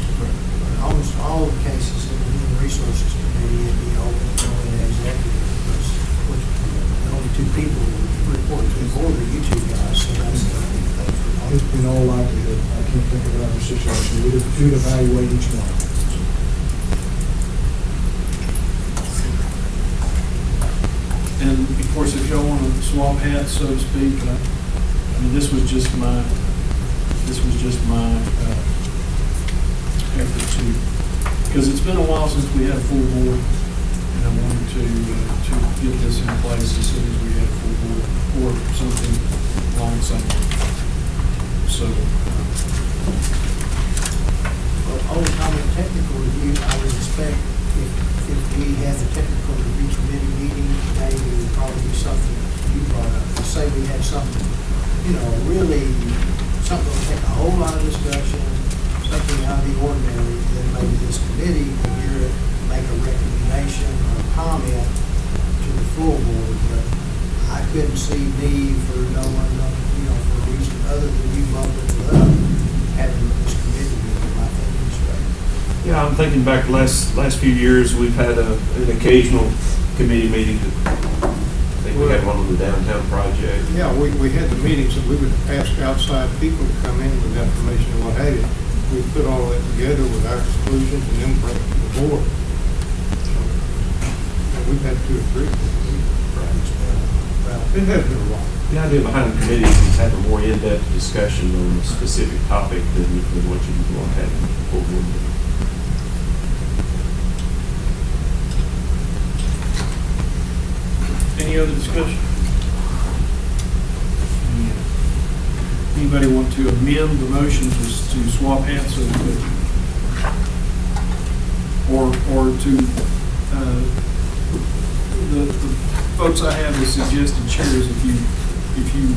Almost all the cases in the Human Resources Committee, it'd be open, only an executive, because the only two people who report to the board are you two guys, so that's the thing for In all likelihood, I can't think of another situation, we'd evaluate each one. And of course, if y'all want to swap hats, so to speak, I mean, this was just my effort to, because it's been a while since we had a full board, and I wanted to get this in place as soon as we had a full board, or something along the same lines. So, Well, on the technical review, I would expect if we had a technical review committee meeting today, it would probably be something you brought up. Say we had something, really, something that would take a whole lot of discussion, something out of the ordinary, then maybe this committee would hear it, make a recommendation or a comment to the full board. But I couldn't see need for no one, for a reason other than you bumping it up, having this committee meeting, I think it's right. Yeah, I'm thinking back the last few years, we've had an occasional committee meeting. I think we had one on the downtown project. Yeah, we had the meetings and we would ask outside people to come in with information and what have you. We put all that together with our exclusions and then bring it to the board. And we've had 2 or 3. It has been a while. The idea behind the committees is having a more in-depth discussion on a specific topic than what you want to have in the full board meeting. any other discussion? Anybody want to amend the motion to swap hats or to, the folks I have as suggested chairs, if you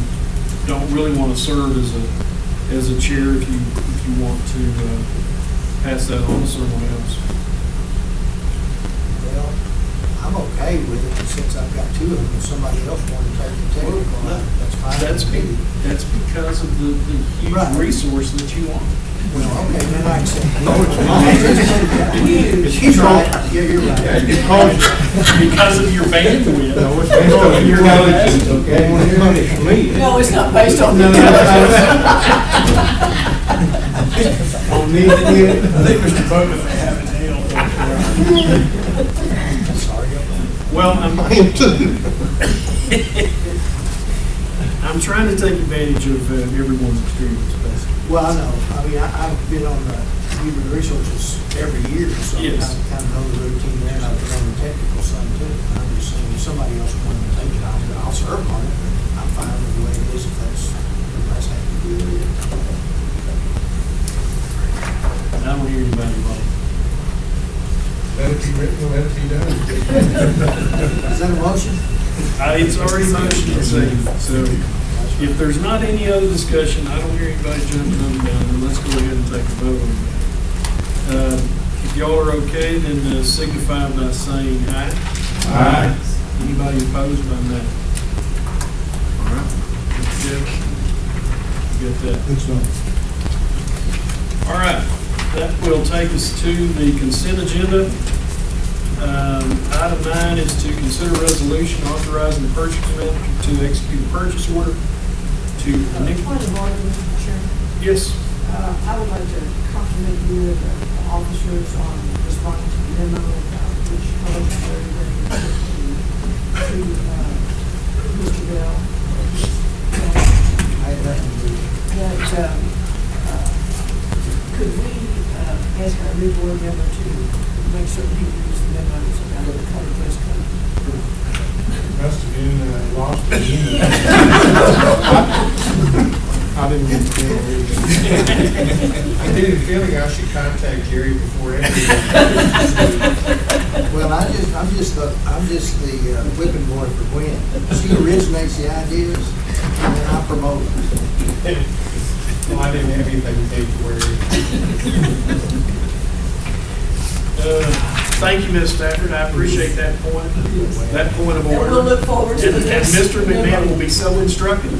don't really want to serve as a chair, if you want to pass that on to someone else. Well, I'm okay with it, since I've got 2 of them, if somebody else wanted to take the technical, that's fine. That's because of the huge Right. resource that you want. Well, okay, then I accept it. She's right, yeah, you're right. Because of your bandwidth. No, it's based on your intelligence, okay? Punish me. No, it's not based on No, the. On me, I think Mr. Bowman may have it nailed. Sorry. Well, I am too. I'm trying to take advantage of everyone's experience, basically. Well, I know, I've been on the human resources every year, so I Yes. kind of know the routine there, and I've been on the technical side too. I'm just saying, if somebody else wanted to take it, I'll serve on it, but I'm fine with the way it is, if that's happy to do it. I don't hear anybody vote. Let it be written, let it be done. Is that a motion? It's already motioned and seconded, so if there's not any other discussion, I don't hear anybody jumping up and down, then let's go ahead and take a vote on that. If y'all are okay, then signify by saying aye. Aye. Anybody opposed by that? All right. Jeff, you got that? It's done. All right, that will take us to the consent agenda. Item 9 is to consider resolution authorizing the purchase manager to execute a purchase order to. Point of order, Mr. Chairman. Yes. I would like to compliment you, the officers, on responding to the memo, which was very, very important to Mr. Bell. I had nothing to do with it. That, could we ask our new board member to make certain he reads the memos about the color dress code? Must have been lost again. I I didn't get the feeling either. I did a feeling I should contact Jerry before everything. Well, I'm just the whipping boy for Gwen. She originates the ideas, and then I promote them. Well, I didn't have anything to take away. Thank you, Ms. Stafford. I appreciate that point of And order. we'll look forward to And the next. Mr. McMahon will be so instructive.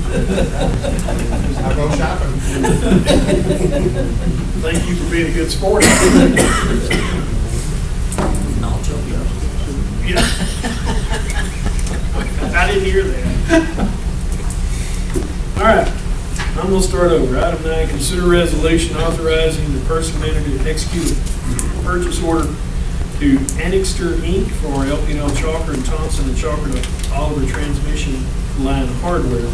I'll go shopping. Thank you for being a good sport. I'll tell you. Yeah. I didn't hear that. All right, I'm gonna start over. Item 9, consider resolution authorizing the person manager to execute a purchase order to Annixter Inc. for LP&L Chalker and Thompson and Chalker to Oliver transmission line hardware.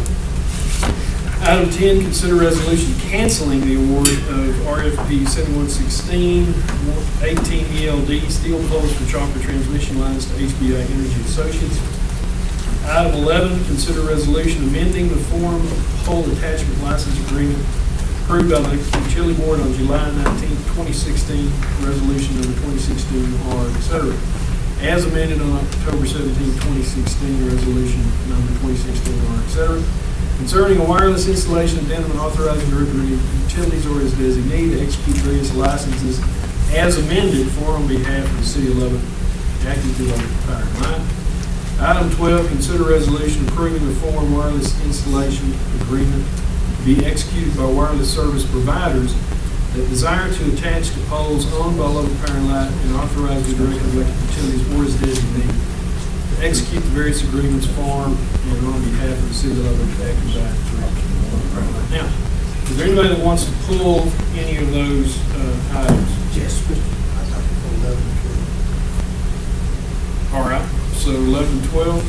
Item 10, consider resolution canceling the award of RFP 7116 18 ELD steel poles for Chalker transmission lines to HBI Energy Associates. Item 11, consider resolution amending the form of pole attachment license agreement approved by the Utility Board on July 19, 2016, resolution number 2016R, etc. As amended on October 17, 2016, resolution number 2016R, etc. Concerning a wireless installation addendum and authorizing the River Utilities or his designee to execute various licenses as amended for on behalf of the City of Lubbock, acting through Lubbock Power and Light. Item 12, consider resolution approving the foreign wireless installation agreement to be executed by wireless service providers that desire to attach to poles owned by Lubbock Power and Light and authorize the Director of Electric Utilities or his designee to execute the various agreements for and on behalf of the City of Lubbock, acting by the Director of Lubbock Power and Light. Now, is there anybody that wants to pull any of those items? Yes, Mr. I thought you pulled up. All right, so 11 and 12.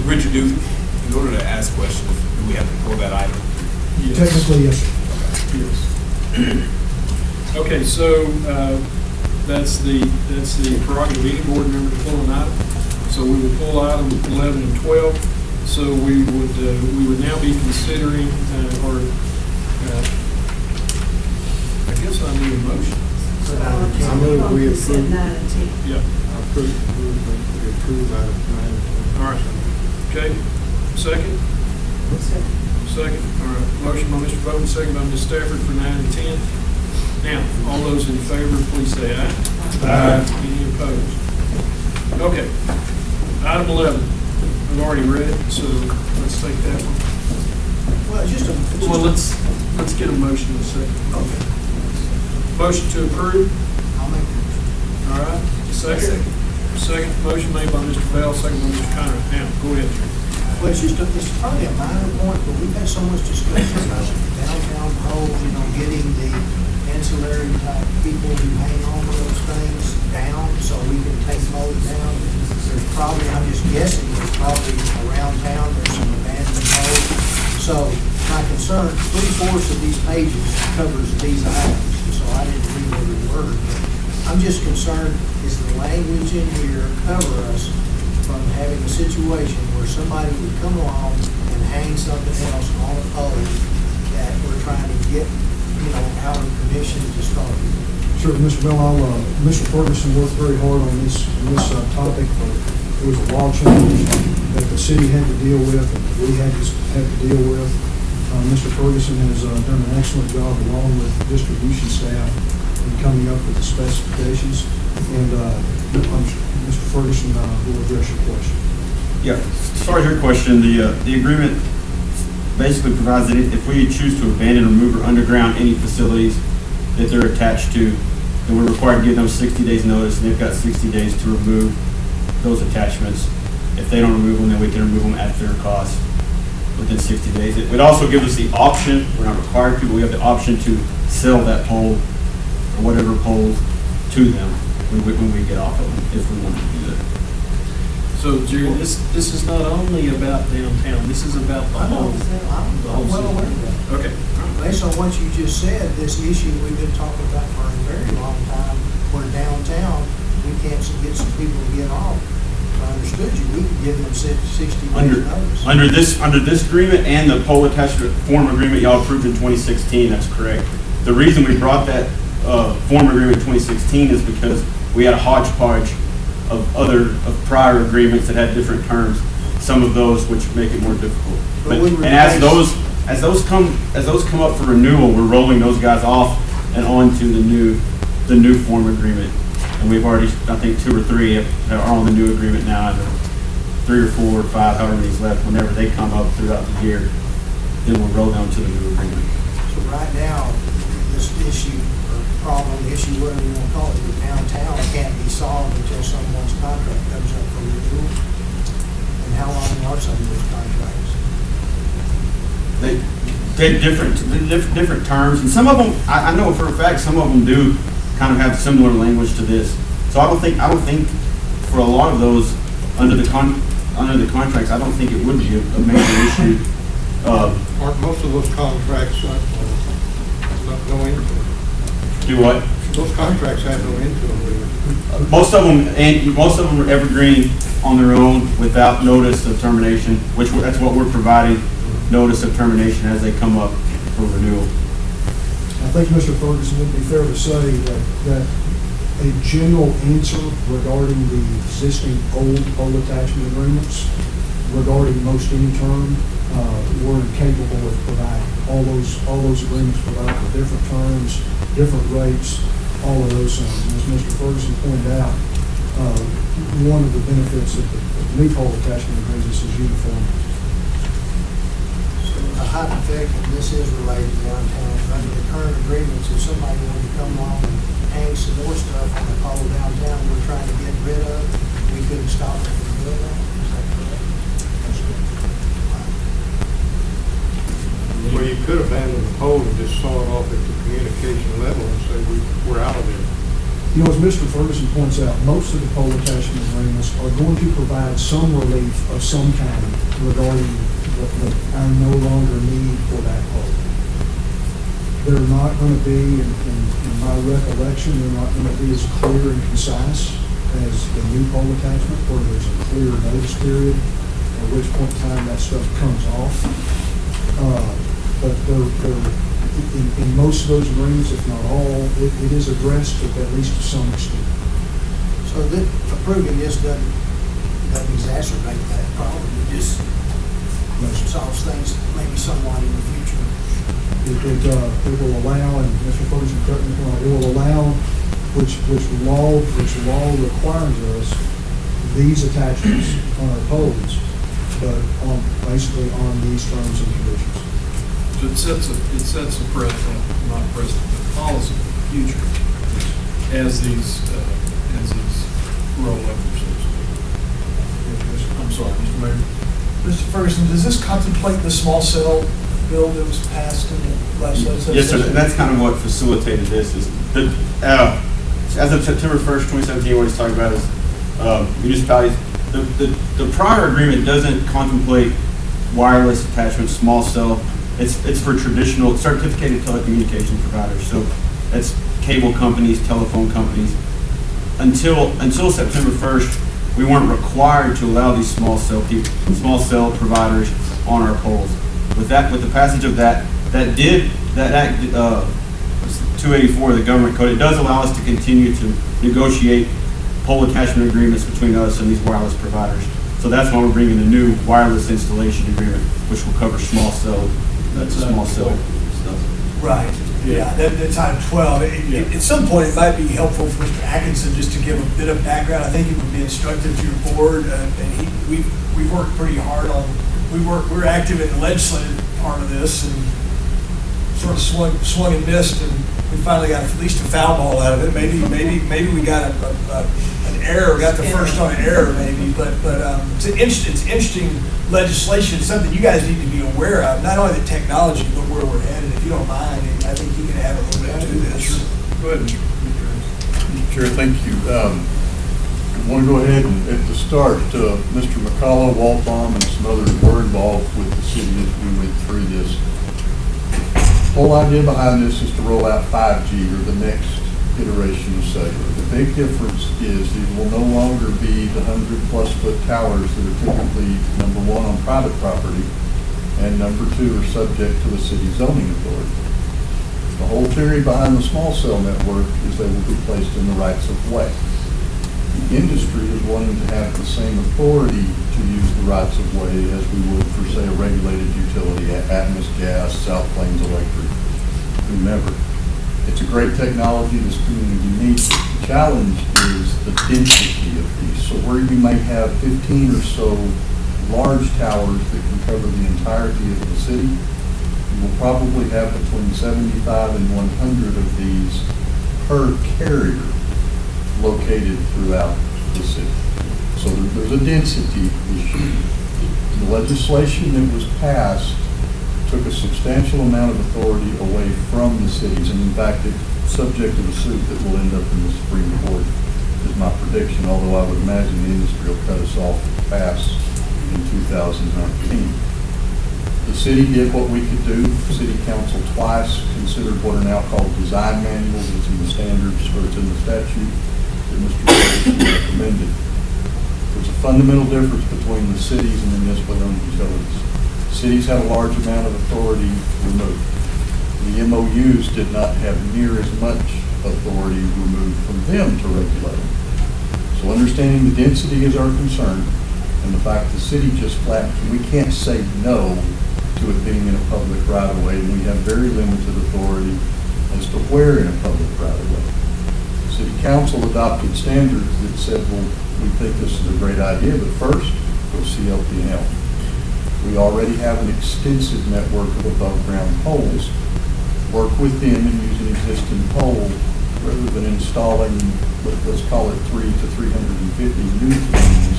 Richard, in order to ask questions, do we have to pull that item? Yes. Technically, yes, sir. Yes. Okay, so that's the prerogative of any board member to pull an item. So we will pull item 11 and 12. So we would now be considering, I guess I need a motion. I move we approve. 9 and 10. Yeah. We approve item 9 and 10. All right. Okay. Second. Second. All right. Motion by Mr. Bowden, second by Ms. Stafford for 9 and 10. Now, all those in favor, please say aye. Aye. Any opposed? Okay. Item 11. We've already read it, so let's take that one. Well, just a. Well, let's get a motion in a second. Okay. Motion to approve. I'll make it. All right. Second. Second. Motion made by Mr. Bell, second by Mr. Conner. Now, go ahead. Well, it's probably a minor point, but we've had so much discussion about downtown poles, getting the ancillary type people who hang on to those things down so we can take those down. There's probably, I'm just guessing, there's probably around town, there's some abandoned poles. So my concern, 3/4 of these pages covers these items, so I didn't read every word. But I'm just concerned, is the language in here cover us from having a situation where somebody would come along and hang something else on a pole that we're trying to get, out of commission to start. Sure, Mr. Bell, Mr. Ferguson worked very hard on this topic. It was a law change that the city had to deal with, and we had to deal with. Mr. Ferguson has done an excellent job along with distribution staff in coming up with the specifications. And Mr. Ferguson will address your question. Yeah, as far as your question, the agreement basically provides that if we choose to abandon, remove, or underground any facilities that they're attached to, then we're required to give them 60 days notice, and they've got 60 days to remove those attachments. If they don't remove them, then we can remove them at their cost within 60 days. It would also give us the option, we're not required to, but we have the option to sell that pole or whatever poles to them when we get off of them, if we want to do that. So, Jerry, this is not only about downtown, this is about the whole. I'm well aware of that. Okay. Based on what you just said, this issue we've been talking about for a very long time, where downtown, we can't get some people to get off. I understood you, we could give them 60 days Under, notice. under this agreement and the pole attachment form agreement y'all approved in 2016, that's correct. The reason we brought that form agreement in 2016 is because we had a hodgepodge of prior agreements that had different terms. Some of those which make it more difficult. But But, we and as replaced- those come up for renewal, we're rolling those guys off and on to the new form agreement. And we've already, I think 2 or 3 are on the new agreement now, and 3 or 4 or 5, however many's left, whenever they come up throughout the year, then we'll roll down to the new agreement. So right now, this issue, or problem, issue, whatever you want to call it, with downtown can't be solved until someone's contract comes up for renewal. And how long are some of those contracts? They different terms, and some of them, I know for a fact, some of them do kind of have similar language to this. So I don't think for a lot of those, under the contracts, I don't think it would be a major issue. Aren't most of those contracts, no end to them? Do what? Those contracts have no end to them. Most of them are evergreen on their own without notice of termination, that's what we're providing, notice of termination as they come up for renewal. I think, Mr. Ferguson, it'd be fair to say that a general answer regarding the existing old pole attachment agreements, regarding most any term, we're incapable of providing. All those agreements provide for different terms, different rates, all of those things. And as Mr. Ferguson pointed out, one of the benefits of the new pole attachment agreements is uniformity. A hypothetical, this is related to downtown, under the current agreements, if somebody wanted to come along and hang some more stuff on the pole downtown we're trying to get rid of, we couldn't stop them from doing that, is that correct? Well, you could abandon the pole and just saw it off at the communication level and say, we're out of there. You know, as Mr. Ferguson points out, most of the pole attachment agreements are going to provide some relief of some kind regarding our no longer need for that pole. They're not going to be, in my recollection, they're not going to be as clear and concise as the new pole attachment, where there's a clear notice period, at which point in time that stuff comes off. But in most of those agreements, if not all, it is addressed at least to some extent. So that approving this doesn't exacerbate that problem, it just solves things maybe somewhat in the future. It will allow, and Mr. Ferguson, correct me if I'm wrong, it will allow, which law requires us, these attachments on our poles, but basically on these terms and conditions. So it sets a precedent, not a precedent, but policy for the future as these roll over, so to speak. I'm sorry, Mr. Mayor. Mr. Ferguson, does this contemplate the small cell bill that was passed in the legislature? Yes, sir, and that's kind of what facilitated this, is as of September 1st, 2017, what he's talking about is municipalities. The prior agreement doesn't contemplate wireless attachments, small cell. It's for traditional certificated telecommunication providers. So that's cable companies, telephone companies. Until September 1st, we weren't required to allow these small cell providers on our poles. With the passage of that Act 284 of the government code, it does allow us to continue to negotiate pole attachment agreements between us and these wireless providers. So that's why we're bringing the new wireless installation agreement, which will cover small cell stuff. Right, yeah, that's item 12. At some point, it might be helpful for Mr. Atkinson just to give a bit of background. I think it would be instructive to your board, and we've worked pretty hard on, we're active in the legislative part of this, and sort of swung and missed, and we finally got at least a foul ball out of it. Maybe we got an error, got the first on an error maybe, but it's interesting legislation, something you guys need to be aware of, not only the technology, but where we're headed. If you don't mind, I think you can add a little bit to this. Go ahead, Mr. Chair, thank you. I want to go ahead and at the start, Mr. McCullough, Walbaum, and some others were involved with the city as we went through this. The whole idea behind this is to roll out 5G, or the next iteration of cellular. The big difference is it will no longer be the 100-plus foot towers that are typically, number one, on private property, and number two, are subject to the city zoning authority. The whole theory behind the small cell network is they will be placed in the rights of way. The industry is wanting to have the same authority to use the rights of way as we would for, say, a regulated utility, Atmos Gas, South Plains Electric, whomever. It's a great technology this community needs. The challenge is the density of these. So where you may have 15 or so large towers that can cover the entirety of the city, you will probably have between 75 and 100 of these per carrier located throughout the city. So there's a density issue. The legislation that was passed took a substantial amount of authority away from the cities, and in fact, it's subject to a suit that will end up in the Supreme Court, is my prediction, although I would imagine the industry will cut us off fast in 2019. The city did what we could do. City Council twice considered what are now called design manuals. It's in the standards, or it's in the statute that Mr. Ferguson recommended. There's a fundamental difference between the cities and the municipal owned utilities. Cities have a large amount of authority removed. The MOUs did not have near as much authority removed from them to regulate. So understanding the density is our concern, and the fact the city just flat, we can't say no to it being in a public right of way, and we have very limited authority as to where in a public right of way. City Council adopted standards that said, well, we think this is a great idea, but first, go see LP&L. We already have an extensive network of above-ground poles. Work with them and use an existing pole rather than installing, let's call it 300 to 350 new things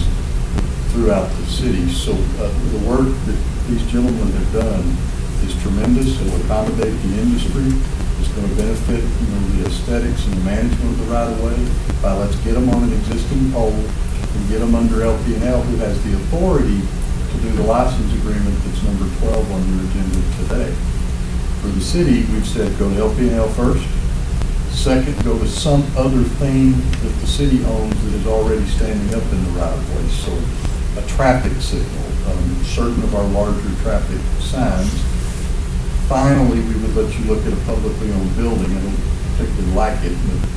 throughout the city. So the work that these gentlemen have done is tremendous. It will accommodate the industry. It's going to benefit, the aesthetics and the management of the right-of-way. Let's get them on an existing pole and get them under LP&L, who has the authority to do the license agreement that's number 12 on your agenda today. For the city, we've said go to LP&L first. Second, go to some other thing that the city owns that is already standing up in the right-of-way. So a traffic signal, certain of our larger traffic signs. Finally, we would let you look at a publicly owned building. I don't particularly like it, but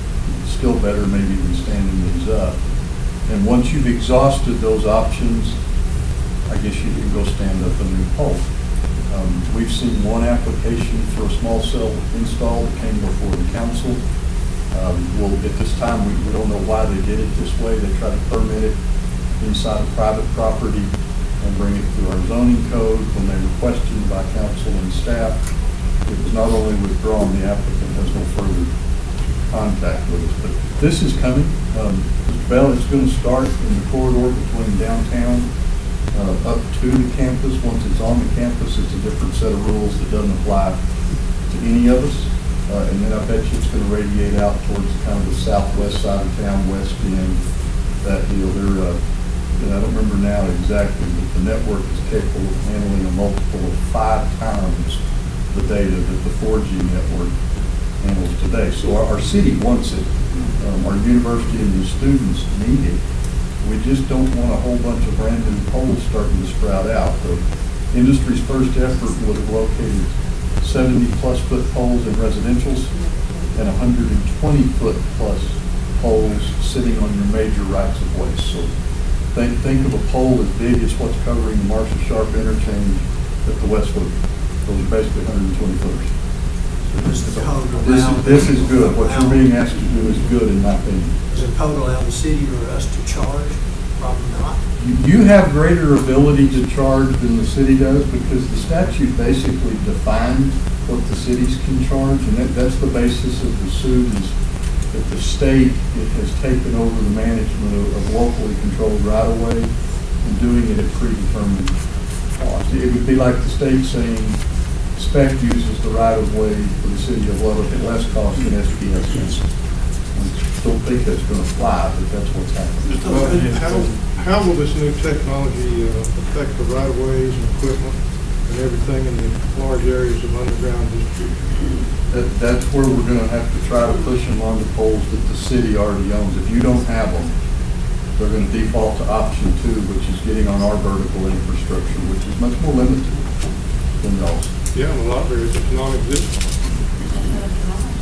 it's still better maybe than standing these up. And once you've exhausted those options, I guess you can go stand up a new pole. We've seen one application for a small cell install that came before the council. Well, at this time, we don't know why they did it this way. They tried to permit it inside of private property and bring it through our zoning code. When they were questioned by council and staff, it was not only withdrawn, the applicant has no further contact with us. But this is coming. Mr. Bell, it's going to start in the corridor between downtown up to the campus. Once it's on the campus, it's a different set of rules that doesn't apply to any of us. And then I bet you it's going to radiate out towards kind of the southwest side of town, west end, that deal. I don't remember now exactly, but the network is capable of handling a multiple of 5 times the data that the 4G network handles today. So our city wants it. Our university and the students need it. We just don't want a whole bunch of brand new poles starting to sprout out. The industry's first effort would have located 70-plus foot poles in residentials and 120-foot plus poles sitting on your major rights of way. So think of a pole as big as what's covering the Marshall Sharp interchange at the West Loop. Those are basically 120 footers. This is good. What you're being asked to do is good, in my opinion. Does it code allow the city or us to charge? Probably not. You have greater ability to charge than the city does, because the statute basically defines what the cities can charge, and that's the basis of the suit, is that the state has taken over the management of locally controlled right-of-way and doing it at predetermined cost. It would be like the state saying SPEC uses the right-of-way for the city of Lubbock at less cost than SPS does. I don't think that's going to fly, but that's what's happening. How will this new technology affect the right-of-ways and equipment and everything in the large areas of underground distribution. That's where we're gonna have to try to push them on the poles that the city already owns. If you don't have them, they're gonna default to option 2, which is getting on our vertical infrastructure, which is much more limited than y'all's. Yeah, in a lot of areas, it's non-existent.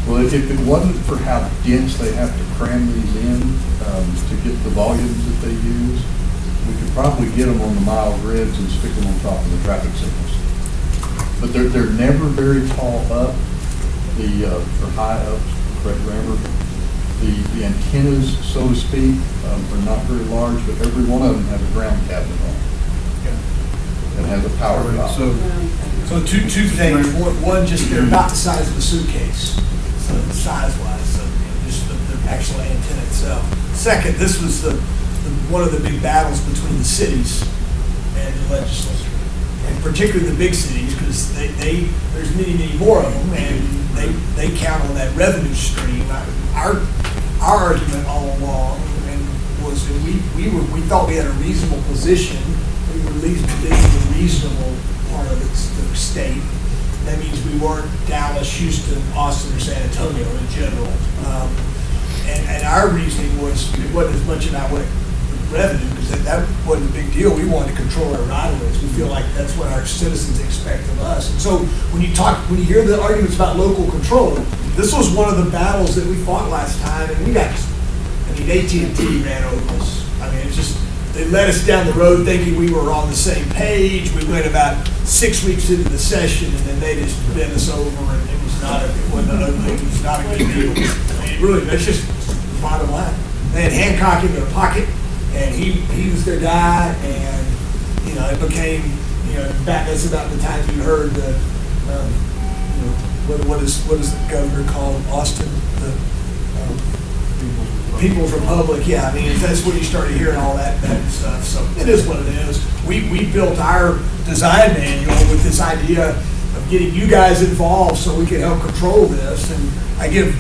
Well, if it wasn't for how dense they have to cram these in to get the volumes that they use, we could probably get them on the mile grids and stick them on top of the traffic signals. But they're never very tall up, or high up, correct grammar. The antennas, so to speak, are not very large, but every one of them has a ground cabinet on it. And has a power drop. So two things. One, just they're about the size of a suitcase, so size-wise, so just the actual antenna itself. Second, this was one of the big battles between the cities and the legislature, and particularly the big cities, because there's many more of them, and they count on that revenue stream. Our argument all along was that we thought we had a reasonable position. We were least the reasonable part of the state. That means we weren't Dallas, Houston, Austin, or San Antonio in general. And our reasoning was it wasn't as much about what revenue, because that wasn't a big deal. We wanted to control our right-of-ways. We feel like that's what our citizens expect of us. And so when you hear the arguments about local control, this was one of the battles that we fought last time, and AT&T ran over us. I mean, it's just, they led us down the road thinking we were on the same page. We went about 6 weeks into the session, and then they just bent us over, and it was not a good deal. I mean, really, that's just the bottom line. They had Hancock in their pocket, and he was their guy, and it became that's about the time you heard the what is the governor called Austin, the People's Republic. Yeah, I mean that's when you started hearing all that stuff. So it is what it is. We built our design manual with this idea of getting you guys involved so we could help control this, and I give.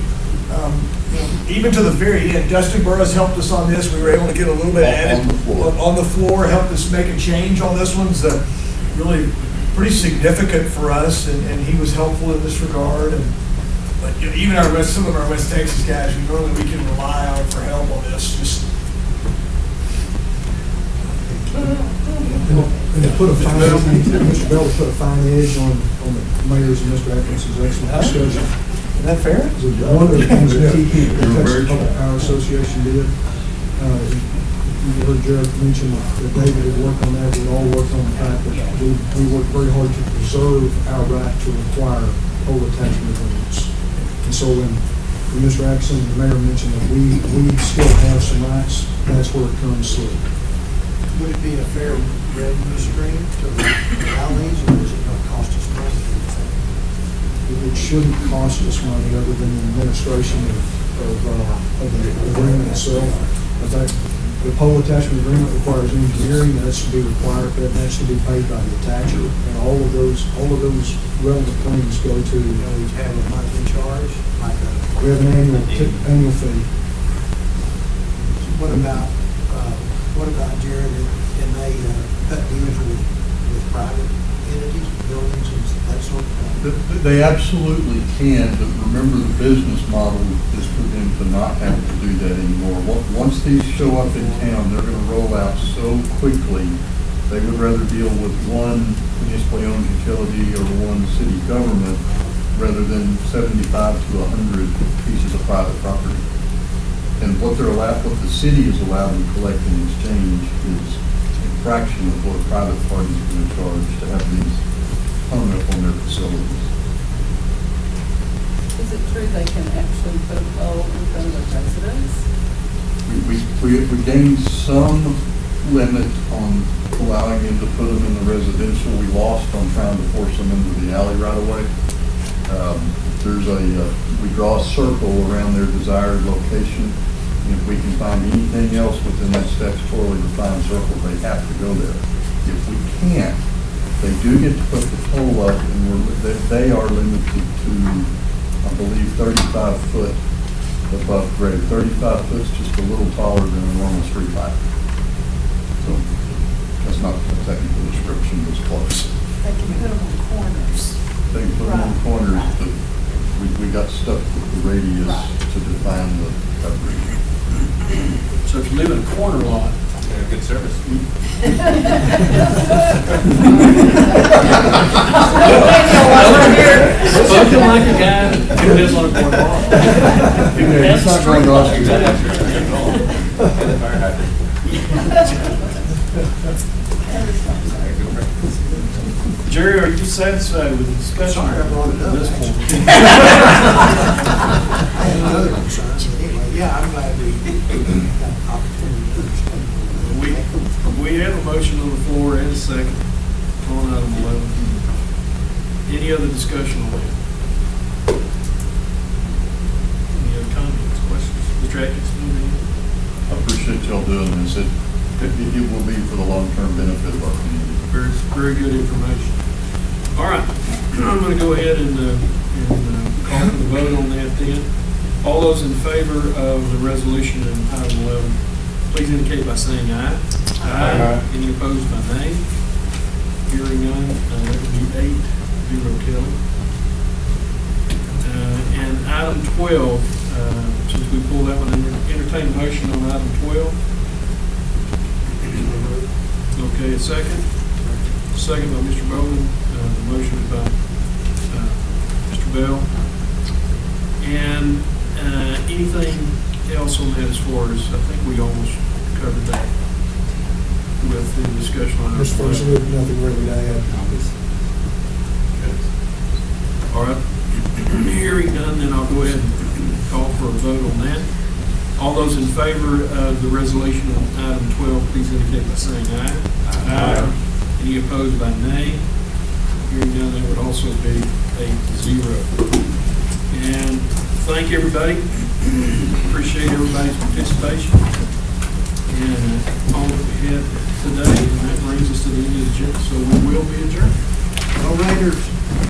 Even to the very end, Dustin Burris helped us on this. We were able to get a little bit added on the floor, helped us make a change on this one. It's really pretty significant for us, and he was helpful in this regard. But even some of our West Texas guys, we know that we can rely on for help on this. And to put a fine, Mr. Bell put a fine edge on the mayor's and Mr. Atkinson's excellent discussion. Is that fair? One of the things that TP, the Texas Public Power Association did, you heard Jared mention that David had worked on that. We all worked on the fact that we worked very hard to preserve our right to require pole attachment agreements. And so when Mr. Atkinson and the mayor mentioned that we still have some rights, that's where it comes through. Would it be a fair revenue stream to allow these, or is it going to cost us money? It shouldn't cost us money other than the administration of the agreement itself. In fact, the pole attachment agreement requires engineering, that should be required, that has to be paid by the attacher, and all of those relevant claims go to. We have a monthly charge, We have an annual fee. What about Jared? Can they cut deals with private entities, buildings, and that sort of thing? They absolutely can, but remember the business model is for them to not have to do that anymore. Once these show up in town, they're going to roll out so quickly, they would rather deal with one municipally owned utility or one city government rather than 75 to 100 pieces of private property. And what the city is allowed to collect in exchange is a fraction of what a private party is going to charge to have these hung up on their facilities. Is it true they can actually put a pole in front of the residents? We gained some limit on allowing them to put them in the residential. We lost on trying to force them into the alley right away. We draw a circle around their desired location. And if we can find anything else within that statutorily defined circle, they have to go there. If we can't, they do get to put the pole up, and they are limited to, I believe, 35 foot above grade. 35 foot is just a little taller than a normal street light. So that's not a technical description, it's close. they can put them on corners. They put them on Right, corners, right. but we got stuck with the radius Right. to define the coverage. So if you live in a corner lot, Yeah, good service. spoken like a guy who lives on a corner lot. It's not going to us. Jerry, are you satisfied with the discussion? Sorry, I brought it up, at this point? I had another concern, but anyway, yeah, I'm glad we got the opportunity to understand. We have a motion on the floor and a second on item 11. Any other discussion on that? Any other comments, questions? Mr. Atkinson, I appreciate y'all doing this. It will be for the long-term benefit of our community. very, very good information. All right, I'm going to go ahead and call for the vote on that then. All those in favor of the resolution in item 11, please indicate by saying aye. Aye. Any opposed by nay? Hearing none, that would be 8-0 Kelly. And item 12, since we pulled that one, entertain a motion on item 12. Okay, a second. Second by Mr. Bowman. The motion is by Mr. Bell. And anything else on that as far as, I think we almost covered that with the discussion on Mr. item 12. President, nothing really to add. All right. Hearing none, then I'll go ahead and call for a vote on that. All those in favor of the resolution on item 12, please indicate by saying aye. Aye. Any opposed by nay? Hearing none, that would also be 8-0. And thank everybody. Appreciate everybody's participation. And all that we had today, and that brings us to the end of the agenda, so we will be adjourned. No Raiders.